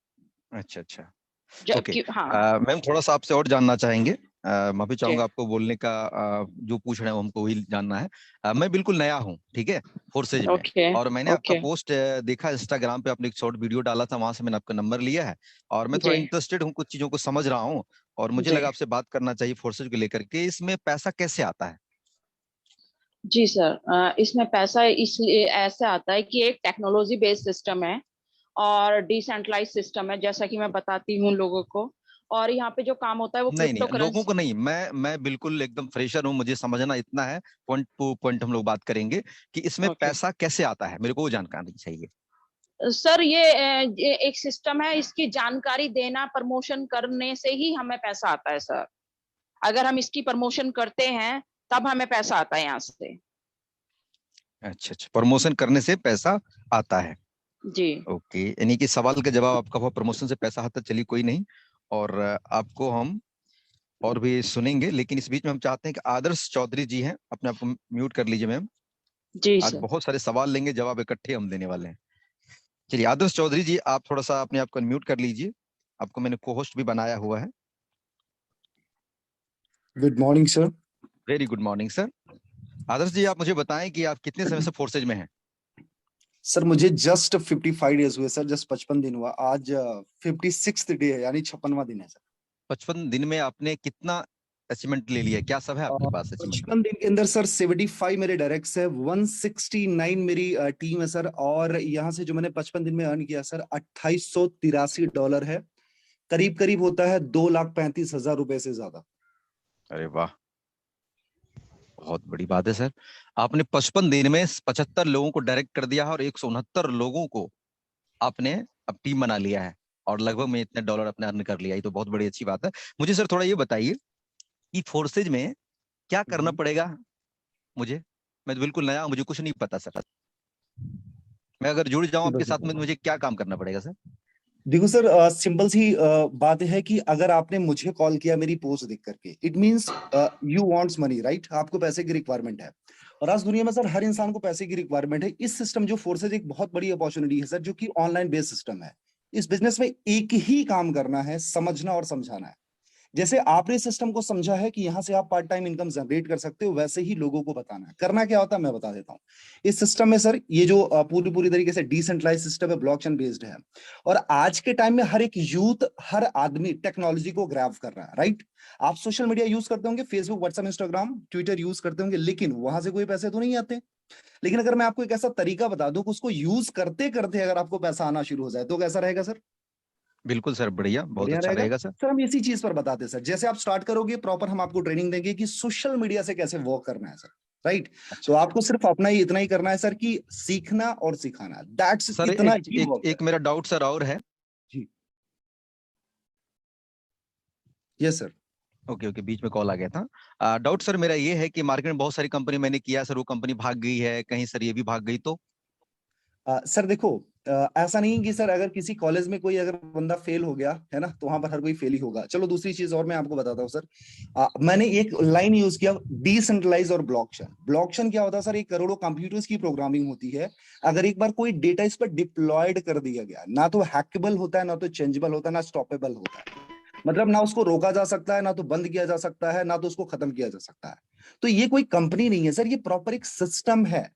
अच्छा अच्छा, ओके। जबकि हाँ मैम थोड़ा सा आपसे और जानना चाहेंगे। मैं भी जी, चाहूंगा आपको बोलने का, जो पूछ रहे हैं वो हमको वही जानना है। मैं बिल्कुल नया हूँ, ठीक है, फोर्सेज में। ओके और मैंने आपका ओके पोस्ट देखा इंस्टाग्राम पे, आपने एक शॉर्ट वीडियो डाला था, वहां से मैंने आपका नंबर लिया है। और मैं थोड़ा जी इंटरेस्टेड हूँ, कुछ चीजों को समझ रहा हूँ। और मुझे जी लगा आपसे बात करना चाहिए फोर्सेज को लेकर के। इसमें पैसा कैसे आता है? जी सर, इसमें पैसा इसलिए ऐसे आता है कि एक टेक्नोलॉजी बेस्ड सिस्टम है और डिसेंट्रलाइज सिस्टम है, जैसा कि मैं बताती हूँ लोगों को। और यहाँ पे जो काम होता है वो नहीं क्रिप्टो नहीं, लोगों करेंसी। को नहीं, मैं बिल्कुल एकदम फ्रेशर हूँ, मुझे समझना इतना है। पॉइंट टू पॉइंट हम लोग बात करेंगे कि इसमें ओके, पैसा कैसे आता है, मेरे को वो जानकारी चाहिए। सर ये एक सिस्टम है, इसकी जानकारी देना, प्रमोशन करने से ही हमें पैसा आता है सर। अगर हम इसकी प्रमोशन करते हैं तब हमें पैसा आता है यहाँ से। अच्छा अच्छा, प्रमोशन करने से पैसा आता है। जी ओके, यानी कि सवाल का जवाब आपका हुआ प्रमोशन से पैसा आता, चलिए कोई नहीं। और आपको हम और भी सुनेंगे, लेकिन इस बीच में हम चाहते हैं कि आदर्श चौधरी जी हैं, अपने आप को म्यूट कर लीजिए मैम। जी आज सर। बहुत सारे सवाल लेंगे, जवाब इकट्ठे हम देने वाले हैं। चलिए आदर्श चौधरी जी, आप थोड़ा सा अपने आप को म्यूट कर लीजिए, आपको मैंने को होस्ट भी बनाया हुआ है। Good morning sir. Very good morning sir. Adarsh ji, आप मुझे बताएं कि आप कितने समय से फोर्सेज में हैं? सर मुझे जस्ट 55 डेज हुए सर, जस्ट 55 दिन हुआ। आज 56th डे है, यानी 56वां दिन है सर। 55 दिन में आपने कितना अचीवमेंट ले लिया, क्या सब है आपके पास अचीवमेंट? 55 दिन के अंदर सर 75 मेरे डायरेक्ट्स है, 169 मेरी टीम है सर, और यहाँ से जो मैंने 55 दिन में अर्न किया सर $2883 है, करीब करीब होता है 2,35,000 रुपए से ज्यादा। अरे वाह, बहुत बड़ी बात है सर। आपने 55 दिन में 75 लोगों को डायरेक्ट कर दिया है और 169 लोगों को आपने अब टीम बना लिया है, और लगभग में इतने डॉलर अपने अर्न कर लिया, ये तो बहुत बड़ी अच्छी बात है। मुझे सर थोड़ा ये बताइए कि फोर्सेज में क्या करना पड़ेगा मुझे? मैं तो बिल्कुल नया हूं, मुझे कुछ नहीं पता सर। मैं अगर जुड़ जाऊं आपके साथ में, मुझे क्या काम करना पड़ेगा सर? देखो सर, सिंपल सी बात है कि अगर आपने मुझे कॉल किया मेरी पोस्ट देख करके, it means you wants money, right? आपको पैसे की रिक्वायरमेंट है, और आज दुनिया में सर हर इंसान को पैसे की रिक्वायरमेंट है। इस सिस्टम जो फोर्सेज एक बहुत बड़ी अपॉर्चुनिटी है सर, जो कि ऑनलाइन बेस्ड सिस्टम है। इस बिजनेस में एक ही काम करना है, समझना और समझाना है। जैसे आपने सिस्टम को समझा है कि यहाँ से आप पार्ट टाइम इनकम जनरेट कर सकते हो, वैसे ही लोगों को बताना है। करना क्या होता है मैं बता देता हूँ। इस सिस्टम में सर ये जो पूरी तरीके से डिसेंट्रलाइज सिस्टम है, ब्लॉकचेन बेस्ड है, और आज के टाइम में हर एक यूथ, हर आदमी टेक्नोलॉजी को ग्रैब कर रहा है, राइट? आप सोशल मीडिया यूज करते होंगे, Facebook, WhatsApp, Instagram, Twitter use करते होंगे, लेकिन वहां से कोई पैसे तो नहीं आते। लेकिन अगर मैं आपको एक ऐसा तरीका बता दूं कि उसको यूज करते करते अगर आपको पैसा आना शुरू हो जाए, तो कैसा रहेगा सर? बिल्कुल सर, बढ़िया, बहुत बढ़िया अच्छा रहेगा सर। सर हम इसी चीज पर बताते हैं सर। जैसे आप स्टार्ट करोगे, प्रॉपर हम आपको ट्रेनिंग देंगे कि सोशल मीडिया से कैसे वर्क करना है सर, राइट? तो आपको सिर्फ अपना ही इतना ही करना है सर कि सीखना और सिखाना, दैट्स सर इतना एक मेरा डाउट सर और है जी। Yes sir. ओके ओके, बीच में कॉल आ गया था। डाउट सर मेरा ये है कि मार्केट में बहुत सारी कंपनी मैंने किया सर, वो कंपनी भाग गई है कहीं, सर ये भी भाग गई तो? सर देखो, ऐसा नहीं कि सर अगर किसी कॉलेज में कोई अगर बंदा फेल हो गया है ना, तो वहां पर हर कोई फेल ही होगा। चलो दूसरी चीज और मैं आपको बताता हूँ सर। मैंने एक लाइन यूज किया, डिसेंट्रलाइज और ब्लॉकचेन। ब्लॉकचेन क्या होता है सर? एक करोड़ों कंप्यूटर्स की प्रोग्रामिंग होती है। अगर एक बार कोई डेटा इस पर डिप्लॉयड कर दिया गया, ना तो हैकेबल होता है, ना तो चेंजेबल होता है, ना स्टॉपेबल होता है। मतलब ना उसको रोका जा सकता है, ना तो बंद किया जा सकता है, ना तो उसको खत्म किया जा सकता है। तो ये कोई कंपनी नहीं है सर, ये प्रॉपर एक सिस्टम है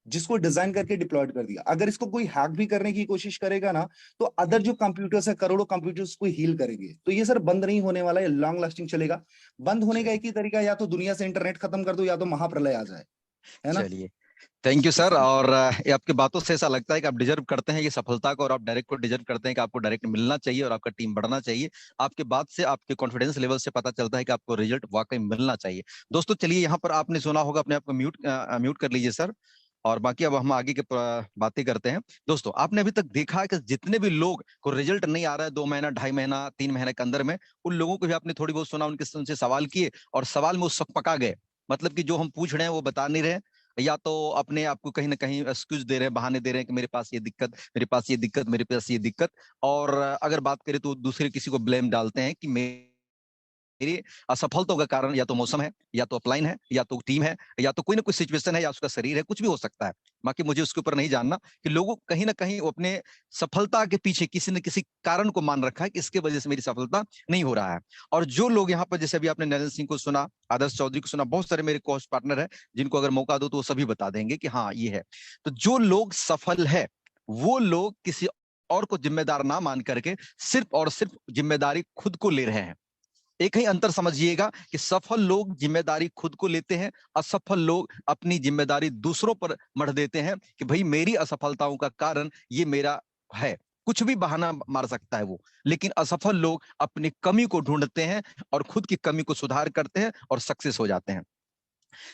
जिसको डिजाइन करके डिप्लॉयड कर दिया। अगर इसको कोई हैक भी करने की कोशिश करेगा ना, तो अदर जो कंप्यूटर्स है, करोड़ों कंप्यूटर्स को हील करेंगे। तो ये सर बंद नहीं होने वाला है, लॉन्ग लास्टिंग चलेगा। बंद होने का एक ही तरीका, या तो दुनिया से इंटरनेट खत्म कर दो, या तो महाप्रलय आ जाए, है ना? चलिए, थैंक यू सर। और ये आपकी बातों से ऐसा लगता है कि आप डिजर्व करते हैं ये सफलता को, और आप डायरेक्ट को डिजर्व करते हैं कि आपको डायरेक्ट मिलना चाहिए और आपका टीम बढ़ना चाहिए। आपके बात से, आपके कॉन्फिडेंस लेवल से पता चलता है कि आपको रिजल्ट वाकई मिलना चाहिए। दोस्तों चलिए, यहाँ पर आपने सुना होगा, अपने आप को म्यूट कर लीजिए सर, और बाकी अब हम आगे के बातें करते हैं। दोस्तों आपने अभी तक देखा है कि जितने भी लोग को रिजल्ट नहीं आ रहा है 2 महीना, 2.5 महीना, 3 महीने के अंदर में, उन लोगों को भी आपने थोड़ी बहुत सुना, उनसे सवाल किए और सवाल में उस पका गए। मतलब कि जो हम पूछ रहे हैं वो बता नहीं रहे, या तो अपने आप को कहीं ना कहीं एक्सक्यूज दे रहे हैं, बहाने दे रहे हैं कि मेरे पास ये दिक्कत, मेरे पास ये दिक्कत, मेरे पास ये दिक्कत। और अगर बात करें तो दूसरे किसी को ब्लेम डालते हैं कि मेरी असफलताओं का कारण या तो मौसम है, या तो अपलाइन है, या तो टीम है, या तो कोई ना कोई सिचुएशन है, या उसका शरीर है, कुछ भी हो सकता है। बाकी मुझे उसके ऊपर नहीं जानना कि लोगों कहीं ना कहीं वो अपने सफलता के पीछे किसी न किसी कारण को मान रखा है कि इसके वजह से मेरी सफलता नहीं हो रहा है। और जो लोग यहाँ पर, जैसे अभी आपने नरेंद्र सिंह को सुना, आदर्श चौधरी को सुना, बहुत सारे मेरे कोच पार्टनर है जिनको अगर मौका दो तो वो सभी बता देंगे कि हाँ ये है। तो जो लोग सफल है, वो लोग किसी और को जिम्मेदार ना मान करके सिर्फ और सिर्फ जिम्मेदारी खुद को ले रहे हैं। एक ही अंतर समझिएगा कि सफल लोग जिम्मेदारी खुद को लेते हैं, असफल लोग अपनी जिम्मेदारी दूसरों पर मढ़ देते हैं कि भाई मेरी असफलताओं का कारण ये मेरा है। कुछ भी बहाना मार सकता है वो, लेकिन असफल लोग अपनी कमी को ढूंढते हैं और खुद की कमी को सुधार करते हैं और सक्सेस हो जाते हैं।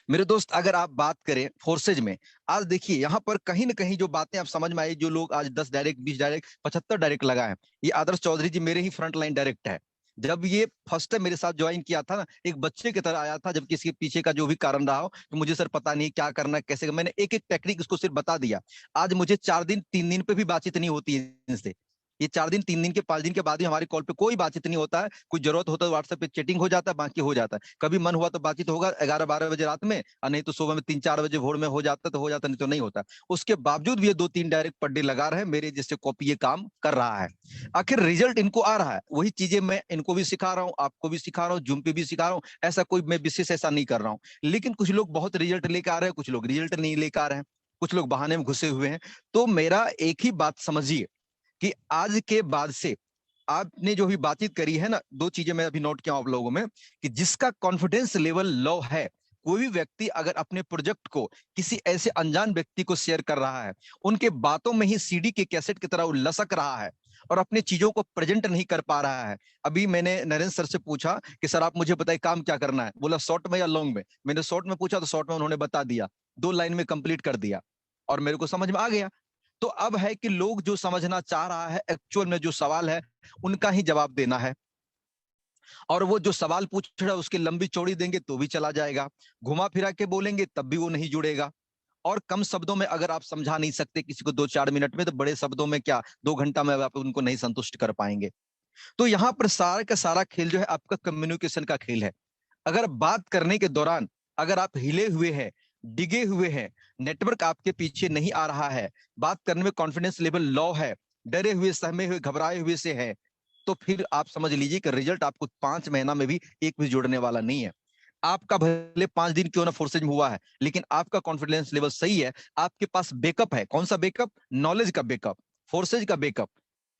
मेरे दोस्त, अगर आप बात करें फोर्सेज में, आज देखिए यहाँ पर कहीं ना कहीं जो बातें आप समझ में आई, जो लोग आज 10 डायरेक्ट, 20 डायरेक्ट, 75 डायरेक्ट लगाए हैं, ये आदर्श चौधरी जी मेरे ही फ्रंट लाइन डायरेक्ट है। जब ये फर्स्ट टाइम मेरे साथ ज्वाइन किया था ना, एक बच्चे की तरह आया था, जब किसी पीछे का जो भी कारण रहा हो कि मुझे सर पता नहीं क्या करना है, कैसे, मैंने एक एक टेक्निक उसको सिर्फ बता दिया। आज मुझे 4 दिन 3 दिन पे भी बातचीत नहीं होती है इनसे। ये 4 दिन 3 दिन के 5 दिन के बाद ही हमारी कॉल पे कोई बातचीत नहीं होता है। कुछ जरूरत होता है व्हाट्सएप पे चैटिंग हो जाता है, बाकी हो जाता है। कभी मन हुआ तो बातचीत होगा 11-12 बजे रात में, और नहीं तो सुबह में 3-4 बजे भोर में हो जाता तो हो जाता, नहीं तो नहीं होता। उसके बावजूद भी ये 2-3 डायरेक्ट पर डे लगा रहे हैं, मेरे जैसे कॉपी ये काम कर रहा है। आखिर रिजल्ट इनको आ रहा है, वही चीजें मैं इनको भी सिखा रहा हूँ, आपको भी सिखा रहा हूँ, जूम पे भी सिखा रहा हूँ। ऐसा कोई मैं विशेष ऐसा नहीं कर रहा हूँ। लेकिन कुछ लोग बहुत रिजल्ट लेकर आ रहे हैं, कुछ लोग रिजल्ट नहीं लेकर आ रहे हैं, कुछ लोग बहाने में घुसे हुए हैं। तो मेरा एक ही बात समझिए कि आज के बाद से आपने जो भी बातचीत करी है ना, 2 चीजें मैं अभी नोट किया आप लोगों में, कि जिसका कॉन्फिडेंस लेवल लो है, कोई भी व्यक्ति अगर अपने प्रोजेक्ट को किसी ऐसे अनजान व्यक्ति को शेयर कर रहा है, उनके बातों में ही सीडी के कैसेट की तरह वो लसक रहा है और अपनी चीजों को प्रेजेंट नहीं कर पा रहा है। अभी मैंने नरेंद्र सर से पूछा कि सर आप मुझे बताइए काम क्या करना है, बोला शॉर्ट में या लॉन्ग में। मैंने शॉर्ट में पूछा तो शॉर्ट में उन्होंने बता दिया, 2 लाइन में कंप्लीट कर दिया और मेरे को समझ में आ गया। तो अब है कि लोग जो समझना चाह रहा है, एक्चुअल में जो सवाल है उनका ही जवाब देना है। और वो जो सवाल पूछ रहा है उसकी लंबी चौड़ी देंगे तो भी चला जाएगा, घुमा फिरा के बोलेंगे तब भी वो नहीं जुड़ेगा। और कम शब्दों में अगर आप समझा नहीं सकते किसी को 2-4 मिनट में, तो बड़े शब्दों में क्या 2 घंटा में आप उनको नहीं संतुष्ट कर पाएंगे। तो यहाँ पर सारा का सारा खेल जो है आपका कम्युनिकेशन का खेल है। अगर बात करने के दौरान अगर आप हिले हुए हैं, डिगे हुए हैं, नेटवर्क आपके पीछे नहीं आ रहा है, बात करने में कॉन्फिडेंस लेवल लो है, डरे हुए, सहमे हुए, घबराए हुए से है, तो फिर आप समझ लीजिए कि रिजल्ट आपको 5 महीना में भी एक भी जोड़ने वाला नहीं है। आपका भले 5 दिन क्यों ना फोर्सेज में हुआ है, लेकिन आपका कॉन्फिडेंस लेवल सही है, आपके पास बैकअप है। कौन सा बैकअप? नॉलेज का बैकअप, फोर्सेज का बैकअप।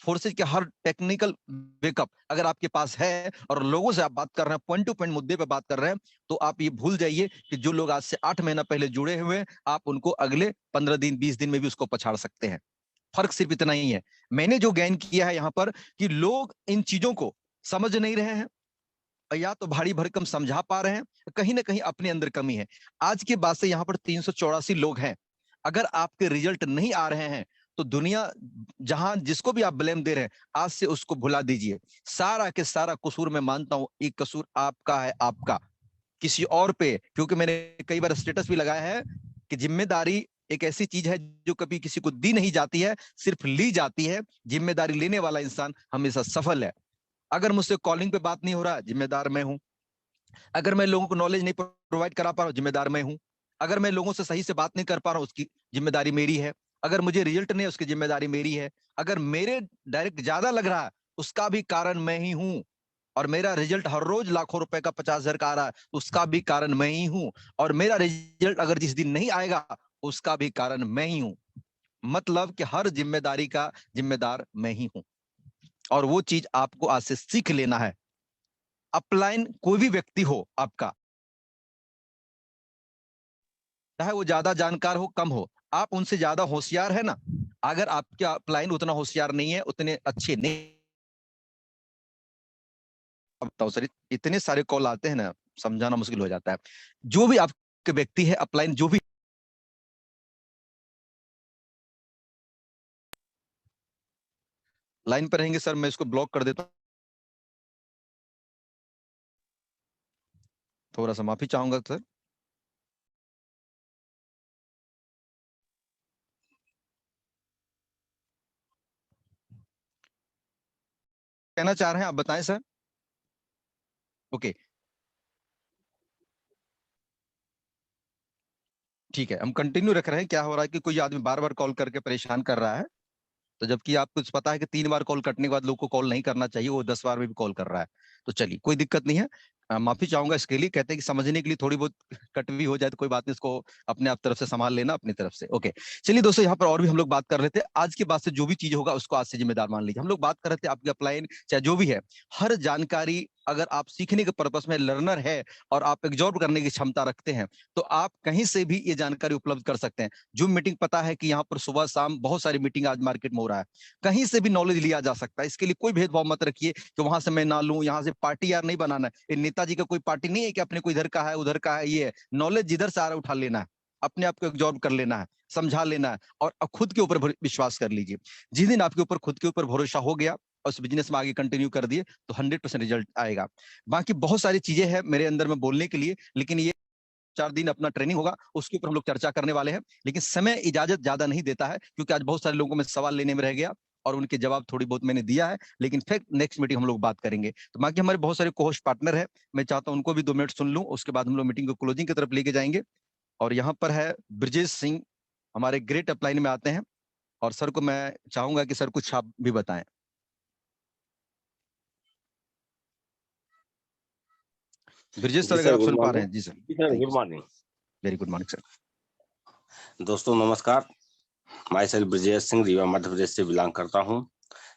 फोर्सेज के हर टेक्निकल बैकअप अगर आपके पास है और लोगों से आप बात कर रहे हैं, पॉइंट टू पॉइंट मुद्दे पे बात कर रहे हैं, तो आप ये भूल जाइए कि जो लोग आज से 8 महीना पहले जुड़े हुए हैं, आप उनको अगले 15 दिन 20 दिन में भी उसको पछाड़ सकते हैं। फर्क सिर्फ इतना ही है। मैंने जो गेन किया है यहाँ पर कि लोग इन चीजों को समझ नहीं रहे हैं, या तो भारी भरकम समझा पा रहे हैं, कहीं ना कहीं अपने अंदर कमी है। आज के बाद से यहाँ पर 384 लोग हैं। अगर आपके रिजल्ट नहीं आ रहे हैं तो दुनिया जहां जिसको भी आप ब्लेम दे रहे हैं, आज से उसको भुला दीजिए। सारा के सारा कसूर मैं मानता हूं एक कसूर आपका है, आपका किसी और पे। क्योंकि मैंने कई बार स्टेटस भी लगाया है कि जिम्मेदारी एक ऐसी चीज है जो कभी किसी को दी नहीं जाती है, सिर्फ ली जाती है। जिम्मेदारी लेने वाला इंसान हमेशा सफल है। अगर मुझसे कॉलिंग पे बात नहीं हो रहा, जिम्मेदार मैं हूं। अगर मैं लोगों को नॉलेज नहीं प्रोवाइड करा पा रहा हूं, जिम्मेदार मैं हूं। अगर मैं लोगों से सही से बात नहीं कर पा रहा हूं, उसकी जिम्मेदारी मेरी है। अगर मुझे रिजल्ट नहीं, उसकी जिम्मेदारी मेरी है। अगर मेरे डायरेक्ट ज्यादा लग रहा है, उसका भी कारण मैं ही हूं। और मेरा रिजल्ट हर रोज लाखों रुपए का 50,000 का आ रहा है, उसका भी कारण मैं ही हूं। और मेरा रिजल्ट अगर जिस दिन नहीं आएगा, उसका भी कारण मैं ही हूं। मतलब कि हर जिम्मेदारी का जिम्मेदार मैं ही हूं। और वो चीज आपको आज से सीख लेना है। अपलाइन कोई भी व्यक्ति हो आपका, चाहे वो ज्यादा जानकार हो कम हो, आप उनसे ज्यादा होशियार है ना। अगर आपके अपलाइन उतना होशियार नहीं है, उतने अच्छे नहीं, अब बताओ सर, इतने सारे कॉल आते हैं ना, समझाना मुश्किल हो जाता है। जो भी आपके व्यक्ति है अपलाइन, जो भी लाइन पर रहेंगे, सर मैं इसको ब्लॉक कर देता हूं। थोड़ा सा माफी चाहूंगा सर। कहना चाह रहे हैं आप, बताएं सर। ओके ठीक है, हम कंटिन्यू रख रहे हैं। क्या हो रहा है कि कोई आदमी बार बार कॉल करके परेशान कर रहा है, तो जबकि आपको पता है कि 3 बार कॉल कटने के बाद लोग को कॉल नहीं करना चाहिए, वो 10 बार में भी कॉल कर रहा है। तो चलिए, कोई दिक्कत नहीं है। माफी चाहूंगा इसके लिए। कहते हैं कि समझने के लिए थोड़ी बहुत कट भी हो जाए तो कोई बात नहीं, इसको अपने आप तरफ से संभाल लेना, अपनी तरफ से। ओके चलिए दोस्तों, यहाँ पर और भी हम लोग बात कर रहे थे। आज के बाद से जो भी चीज होगा उसको आज से जिम्मेदार मान लीजिए। हम लोग बात कर रहे थे आपके अपलाइन चाहे जो भी है, हर जानकारी अगर आप सीखने के पर्पस में लर्नर है और आप एब्जॉर्ब करने की क्षमता रखते हैं, तो आप कहीं से भी ये जानकारी उपलब्ध कर सकते हैं। जूम मीटिंग पता है कि यहाँ पर सुबह शाम बहुत सारी मीटिंग आज मार्केट में हो रहा है, कहीं से भी नॉलेज लिया जा सकता है। इसके लिए कोई भेदभाव मत रखिए कि वहां से मैं ना लूं, यहाँ से पार्टी यार नहीं बनाना है। ये नेताजी का कोई पार्टी नहीं है कि अपने को इधर का है उधर का है, ये है नॉलेज जिधर से आ रहा है उठा लेना है, अपने आप को एब्जॉर्ब कर लेना है, समझा लेना है और खुद के ऊपर विश्वास कर लीजिए। जिस दिन आपके ऊपर खुद के ऊपर भरोसा हो गया और उस बिजनेस में आगे कंटिन्यू कर दिए तो 100% रिजल्ट आएगा। बाकी बहुत सारी चीजें हैं मेरे अंदर में बोलने के लिए, लेकिन ये 4 दिन अपना ट्रेनिंग होगा, उसके ऊपर हम लोग चर्चा करने वाले हैं। लेकिन समय इजाजत ज्यादा नहीं देता है, क्योंकि आज बहुत सारे लोगों में सवाल लेने में रह गया और उनके जवाब थोड़ी बहुत मैंने दिया है, लेकिन फिर नेक्स्ट मीटिंग हम लोग बात करेंगे। तो बाकी हमारे बहुत सारे कोहोस्ट पार्टनर है, मैं चाहता हूं उनको भी 2 मिनट सुन लूं, उसके बाद हम लोग मीटिंग को क्लोजिंग की तरफ लेके जाएंगे। और यहाँ पर है ब्रजेश सिंह, हमारे ग्रेट अपलाइन में आते हैं, और सर को मैं चाहूंगा कि सर कुछ आप भी बताएं। ब्रजेश सर, अगर आप सुन पा रहे हैं। जी sir, good morning. Very good morning sir. दोस्तों नमस्कार, मैं सर ब्रजेश सिंह रीवा मध्य प्रदेश से बिलोंग करता हूं।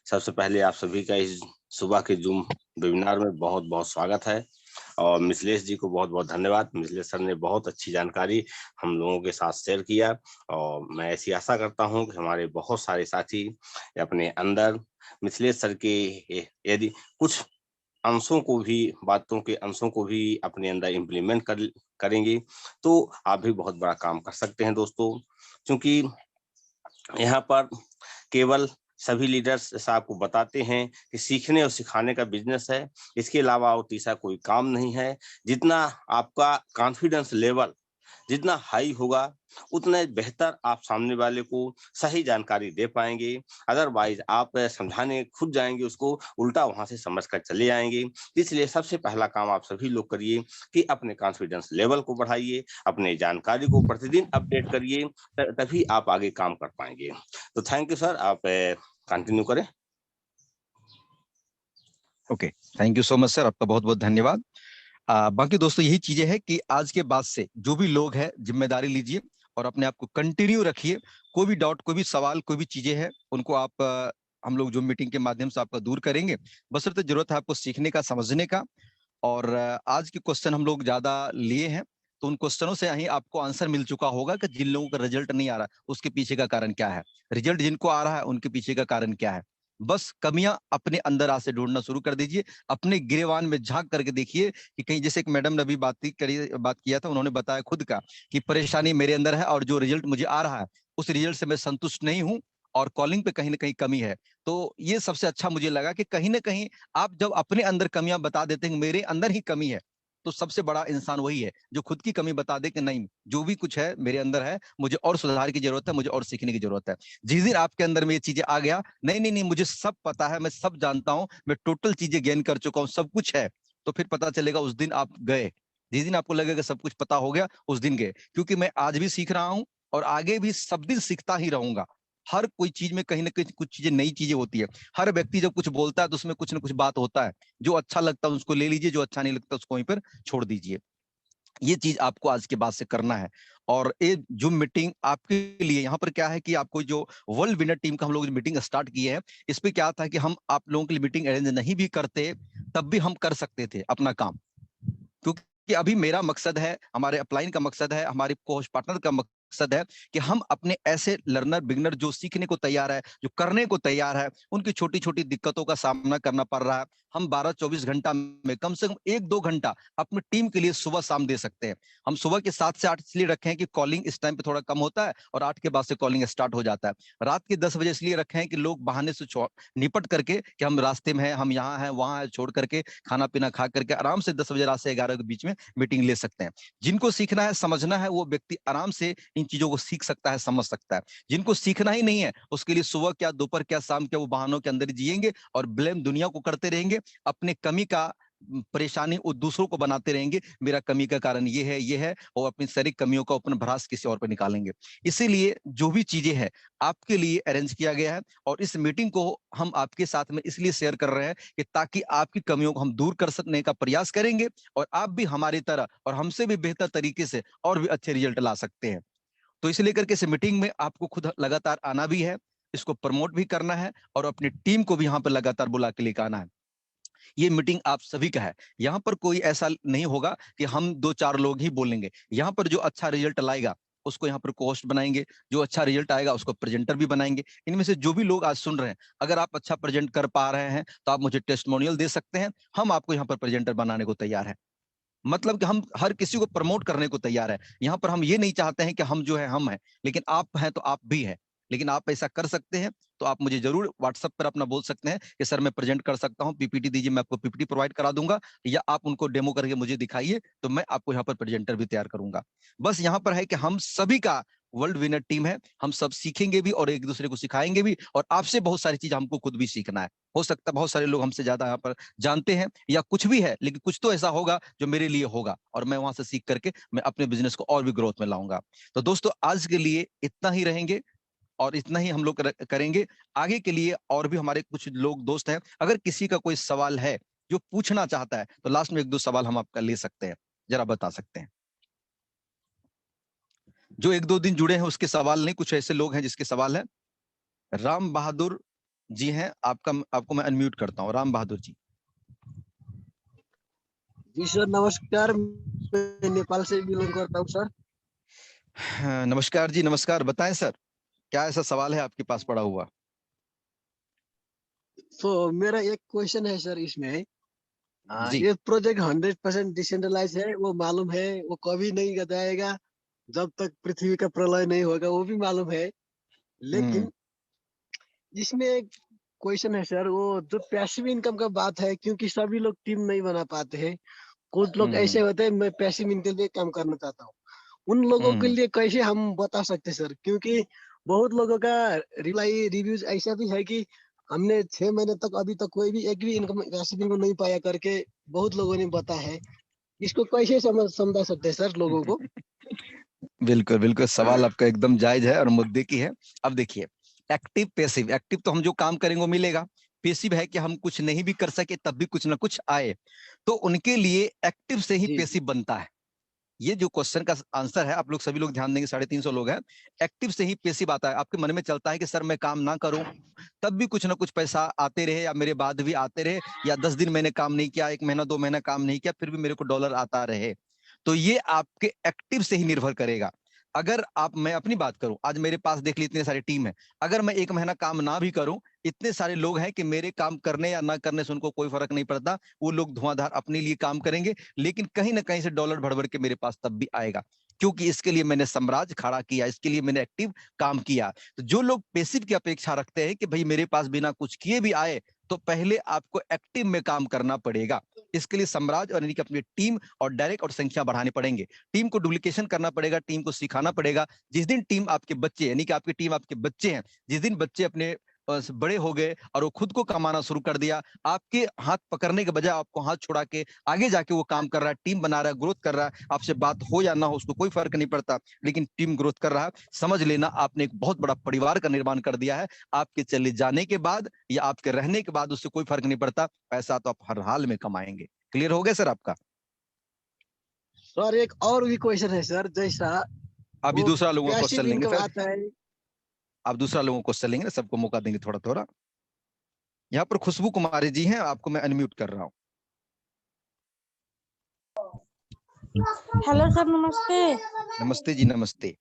सबसे पहले आप सभी का इस सुबह के जूम वेबिनार में बहुत बहुत स्वागत है, और मिथिलेश जी को बहुत बहुत धन्यवाद। मिथिलेश सर ने बहुत अच्छी जानकारी हम लोगों के साथ शेयर किया, और मैं ऐसी आशा करता हूं कि हमारे बहुत सारे साथी अपने अंदर मिथिलेश सर के यदि कुछ अंशों को भी, बातों के अंशों को भी अपने अंदर इम्प्लीमेंट करेंगे तो आप भी बहुत बड़ा काम कर सकते हैं दोस्तों। क्योंकि यहाँ पर केवल सभी लीडर्स ऐसा आपको बताते हैं कि सीखने और सिखाने का बिजनेस है, इसके अलावा और तीसरा कोई काम नहीं है। जितना आपका कॉन्फिडेंस लेवल जितना हाई होगा, उतना बेहतर आप सामने वाले को सही जानकारी दे पाएंगे। अदरवाइज आप समझाने खुद जाएंगे, उसको उल्टा वहां से समझ कर चले आएंगे। इसलिए सबसे पहला काम आप सभी लोग करिए कि अपने कॉन्फिडेंस लेवल को बढ़ाइए, अपने जानकारी को प्रतिदिन अपडेट करिए, तभी आप आगे काम कर पाएंगे। तो थैंक यू सर, आप कंटिन्यू करें। Okay, thank you so much sir, आपका बहुत बहुत धन्यवाद। बाकी दोस्तों यही चीजें हैं कि आज के बाद से जो भी लोग हैं जिम्मेदारी लीजिए और अपने आप को कंटिन्यू रखिए। कोई भी डाउट, कोई भी सवाल, कोई भी चीजें हैं, उनको आप हम लोग जो मीटिंग के माध्यम से आपका दूर करेंगे। बशर्ते जरूरत है आपको सीखने का, समझने का। और आज के क्वेश्चन हम लोग ज्यादा लिए हैं, तो उन क्वेश्चनों से ही आपको आंसर मिल चुका होगा कि जिन लोगों का रिजल्ट नहीं आ रहा उसके पीछे का कारण क्या है, रिजल्ट जिनको आ रहा है उनके पीछे का कारण क्या है। बस कमियां अपने अंदर आज से ढूंढना शुरू कर दीजिए, अपने गिरेवान में झांक करके देखिए कि कहीं, जैसे एक मैडम ने अभी बात किया था, उन्होंने बताया खुद का कि परेशानी मेरे अंदर है और जो रिजल्ट मुझे आ रहा है उस रिजल्ट से मैं संतुष्ट नहीं हूं और कॉलिंग पे कहीं ना कहीं कमी है। तो ये सबसे अच्छा मुझे लगा कि कहीं ना कहीं आप जब अपने अंदर कमियां बता देते हैं मेरे अंदर ही कमी है, तो सबसे बड़ा इंसान वही है जो खुद की कमी बता दे कि नहीं, जो भी कुछ है मेरे अंदर है, मुझे और सुधार की जरूरत है, मुझे और सीखने की जरूरत है। जिस दिन आपके अंदर में ये चीजें आ गया, नहीं नहीं नहीं मुझे सब पता है, मैं सब जानता हूं, मैं टोटल चीजें गेन कर चुका हूं, सब कुछ है, तो फिर पता चलेगा उस दिन आप गए। जिस दिन आपको लगेगा सब कुछ पता हो गया, उस दिन गए। क्योंकि मैं आज भी सीख रहा हूं और आगे भी सब दिन सीखता ही रहूंगा। हर कोई चीज में कहीं ना कहीं कुछ चीजें, नई चीजें होती है। हर व्यक्ति जब कुछ बोलता है तो उसमें कुछ ना कुछ बात होता है। जो अच्छा लगता है उसको ले लीजिए, जो अच्छा नहीं लगता उसको वहीं पर छोड़ दीजिए। ये चीज आपको आज के बाद से करना है। और ये जूम मीटिंग आपके लिए, यहाँ पर क्या है कि आपको जो वर्ल्ड विनर टीम का हम लोग मीटिंग स्टार्ट किए हैं, इस पे क्या था कि हम आप लोगों के लिए मीटिंग अरेंज नहीं भी करते तब भी हम कर सकते थे अपना काम। क्योंकि अभी मेरा मकसद है, हमारे अपलाइन का मकसद है, हमारे कोच पार्टनर का मकसद है कि हम अपने ऐसे लर्नर, बिगनर जो सीखने को तैयार है, जो करने को तैयार है, उनकी छोटी छोटी दिक्कतों का सामना करना पड़ रहा है, हम 12-24 घंटा में कम से कम 1-2 घंटा अपनी टीम के लिए सुबह शाम दे सकते हैं। हम सुबह के 7 से 8 इसलिए रखे हैं कि कॉलिंग इस टाइम पे थोड़ा कम होता है और 8 के बाद से कॉलिंग स्टार्ट हो जाता है। रात के 10 बजे इसलिए रखे हैं कि लोग बहाने से निपट करके कि हम रास्ते में हैं, हम यहाँ हैं वहां हैं, छोड़ करके खाना पीना खा करके आराम से 10 बजे रात से 11 के बीच में मीटिंग ले सकते हैं। जिनको सीखना है, समझना है, वो व्यक्ति आराम से इन चीजों को सीख सकता है, समझ सकता है। जिनको सीखना ही नहीं है, उसके लिए सुबह क्या, दोपहर क्या, शाम क्या, वो बहानों के अंदर जिएंगे और ब्लेम दुनिया को करते रहेंगे। अपने कमी का परेशानी वो दूसरों को बनाते रहेंगे, मेरा कमी का कारण ये है, और अपनी सारी कमियों का अपन भरास किसी और पर निकालेंगे। इसीलिए जो भी चीजें हैं आपके लिए अरेंज किया गया है, और इस मीटिंग को हम आपके साथ में इसलिए शेयर कर रहे हैं कि ताकि आपकी कमियों को हम दूर कर सकने का प्रयास करेंगे और आप भी हमारी तरह और हमसे भी बेहतर तरीके से और भी अच्छे रिजल्ट ला सकते हैं। तो इसे लेकर के इस मीटिंग में आपको खुद लगातार आना भी है, इसको प्रमोट भी करना है और अपनी टीम को भी यहाँ पर लगातार बुला के लेकर आना है। ये मीटिंग आप सभी का है। यहाँ पर कोई ऐसा नहीं होगा कि हम 2-4 लोग ही बोलेंगे। यहाँ पर जो अच्छा रिजल्ट लाएगा उसको यहाँ पर कोस्ट बनाएंगे, जो अच्छा रिजल्ट आएगा उसको प्रेजेंटर भी बनाएंगे। इनमें से जो भी लोग आज सुन रहे हैं, अगर आप अच्छा प्रेजेंट कर पा रहे हैं तो आप मुझे टेस्टिमोनियल दे सकते हैं, हम आपको यहाँ पर प्रेजेंटर बनाने को तैयार है। मतलब कि हम हर किसी को प्रमोट करने को तैयार है। यहाँ पर हम ये नहीं चाहते हैं कि हम जो है हम हैं, लेकिन आप हैं तो आप भी हैं। लेकिन आप ऐसा कर सकते हैं तो आप मुझे जरूर व्हाट्सएप पर अपना बोल सकते हैं कि सर मैं प्रेजेंट कर सकता हूँ, पीपीटी दीजिए, मैं आपको पीपीटी प्रोवाइड करा दूंगा, या आप उनको डेमो करके मुझे दिखाइए तो मैं आपको यहाँ पर प्रेजेंटर भी तैयार करूंगा। बस यहाँ पर है कि हम सभी का वर्ल्ड विनर टीम है, हम सब सीखेंगे भी और एक दूसरे को सिखाएंगे भी, और आपसे बहुत सारी चीज हमको खुद भी सीखना है। हो सकता है बहुत सारे लोग हमसे ज्यादा यहाँ पर जानते हैं या कुछ भी है, लेकिन कुछ तो ऐसा होगा जो मेरे लिए होगा और मैं वहां से सीख करके मैं अपने बिजनेस को और भी ग्रोथ में लाऊंगा। तो दोस्तों आज के लिए इतना ही रहेंगे और इतना ही हम लोग करेंगे। आगे के लिए और भी हमारे कुछ लोग दोस्त हैं, अगर किसी का कोई सवाल है जो पूछना चाहता है तो लास्ट में 1-2 सवाल हम आपका ले सकते हैं, जरा बता सकते हैं। जो 1-2 दिन जुड़े हैं उसके सवाल नहीं, कुछ ऐसे लोग हैं जिसके सवाल है। राम बहादुर जी हैं, आपको मैं अनम्यूट करता हूँ। राम बहादुर जी। जी सर नमस्कार, मैं नेपाल से बिलोंग करता हूँ सर। हाँ, नमस्कार जी, नमस्कार। बताएं सर, क्या ऐसा सवाल है आपके पास पड़ा हुआ? तो मेरा एक क्वेश्चन है सर इसमें, जी। ये प्रोजेक्ट 100% डिसेंट्रलाइज है, वो मालूम है, वो कभी नहीं जाएगा जब तक पृथ्वी का प्रलय नहीं होगा, वो भी मालूम है। लेकिन इसमें एक क्वेश्चन है सर, वो जो पैसिव इनकम का बात है, क्योंकि सभी लोग टीम नहीं बना पाते हैं, कुछ लोग ऐसे होते हैं मैं पैसिव इनकम के लिए काम करना चाहता हूँ, उन लोगों के लिए कैसे हम बता सकते सर? क्योंकि बहुत लोगों का रिव्यूज ऐसा भी है कि हमने 6 महीने तक अभी तक कोई भी एक भी इनकम पैसिव इनकम नहीं पाया करके बहुत लोगों ने बताया है। इसको कैसे समझा सकते हैं सर लोगों को? बिल्कुल बिल्कुल, सवाल आपका एकदम जायज है और मुद्दे की है। अब देखिए, एक्टिव पैसिव, एक्टिव तो हम जो काम करेंगे वो मिलेगा, पैसिव है कि हम कुछ नहीं भी कर सके तब भी कुछ ना कुछ आए, तो उनके लिए एक्टिव से ही पैसिव बनता है। ये जो क्वेश्चन का आंसर है, आप लोग सभी लोग ध्यान देंगे, 350 लोग हैं, एक्टिव से ही पैसिव आता है। आपके मन में चलता है कि सर मैं काम ना करूं तब भी कुछ ना कुछ पैसा आते रहे, या मेरे बाद भी आते रहे, या 10 दिन मैंने काम नहीं किया, 1 महीना 2 महीना काम नहीं किया, फिर भी मेरे को डॉलर आता रहे, तो ये आपके एक्टिव से ही निर्भर करेगा। अगर मैं अपनी बात करूं, आज मेरे पास देख ली इतने सारी टीम है, अगर मैं 1 महीना काम ना भी करूं, इतने सारे लोग हैं कि मेरे काम करने या ना करने से उनको कोई फर्क नहीं पड़ता, वो लोग धुआंधार अपने लिए काम करेंगे, लेकिन कहीं ना कहीं से डॉलर भर भर के मेरे पास तब भी आएगा, क्योंकि इसके लिए मैंने साम्राज्य खड़ा किया, इसके लिए मैंने एक्टिव काम किया। तो जो लोग पैसिव की अपेक्षा रखते हैं कि भाई मेरे पास बिना कुछ किए भी आए, तो पहले आपको एक्टिव में काम करना पड़ेगा। इसके लिए साम्राज्य और यानी कि अपनी टीम और डायरेक्ट और संख्या बढ़ाने पड़ेंगे, टीम को डुप्लीकेशन करना पड़ेगा, टीम को सिखाना पड़ेगा। जिस दिन टीम आपके बच्चे, यानी कि आपकी टीम आपके बच्चे हैं, जिस दिन बच्चे अपने बड़े हो गए और वो खुद को कमाना शुरू कर दिया, आपके हाथ पकड़ने के बजाय आपको हाथ छुड़ा के आगे जाके वो काम कर रहा है, टीम बना रहा है, ग्रोथ कर रहा है, आपसे बात हो या ना हो उसको कोई फर्क नहीं पड़ता, लेकिन टीम ग्रोथ कर रहा है, समझ लेना आपने एक बहुत बड़ा परिवार का निर्माण कर दिया है। आपके चले जाने के बाद या आपके रहने के बाद उससे कोई फर्क नहीं पड़ता, पैसा तो आप हर हाल में कमाएंगे। क्लियर हो गया सर आपका? सर एक और भी क्वेश्चन है सर, जैसा अभी दूसरा लोगों को क्वेश्चन लेंगे सर, आता है। आप दूसरा लोगों को क्वेश्चन लेंगे, सबको मौका देंगे थोड़ा थोड़ा। यहाँ पर खुशबू कुमारी जी हैं, आपको मैं अनम्यूट कर रहा हूँ। हेलो सर, नमस्ते। नमस्ते जी, नमस्ते।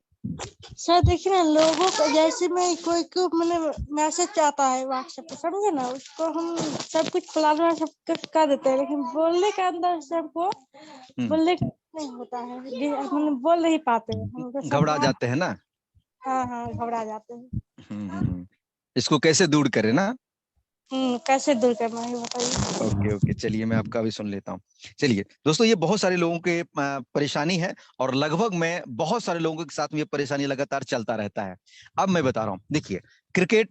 सर देखिए ना, लोगों को जैसे में कोई को मैंने मैसेज आता है व्हाट्सएप पे, समझे ना, उसको हम सब कुछ फलाना सब कुछ कर देते हैं, लेकिन बोलने के अंदर से हमको बोलने नहीं होता है, हम बोल नहीं पाते हैं, घबरा जाते हैं ना? हाँ घबरा जाते हैं। इसको कैसे दूर करें ना? कैसे दूर करना है बताइए। ओके, चलिए मैं आपका भी सुन लेता हूँ। चलिए दोस्तों, ये बहुत सारे लोगों के परेशानी है और लगभग मैं बहुत सारे लोगों के साथ में ये परेशानी लगातार चलता रहता है। अब मैं बता रहा हूँ, देखिए क्रिकेट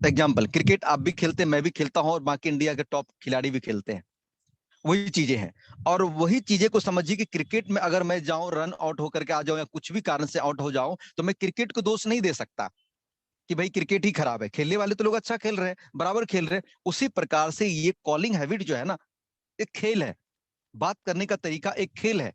एग्जाम्पल, क्रिकेट आप भी खेलते हैं, मैं भी खेलता हूँ और बाकी इंडिया के टॉप खिलाड़ी भी खेलते हैं, वही चीजें हैं। और वही चीजें को समझिए कि क्रिकेट में अगर मैं जाऊं, रन आउट होकर के आ जाऊं या कुछ भी कारण से आउट हो जाऊं, तो मैं क्रिकेट को दोष नहीं दे सकता कि भाई क्रिकेट ही खराब है, खेलने वाले तो लोग अच्छा खेल रहे हैं, बराबर खेल रहे हैं। उसी प्रकार से ये कॉलिंग हैबिट जो है ना, एक खेल है, बात करने का तरीका एक खेल है,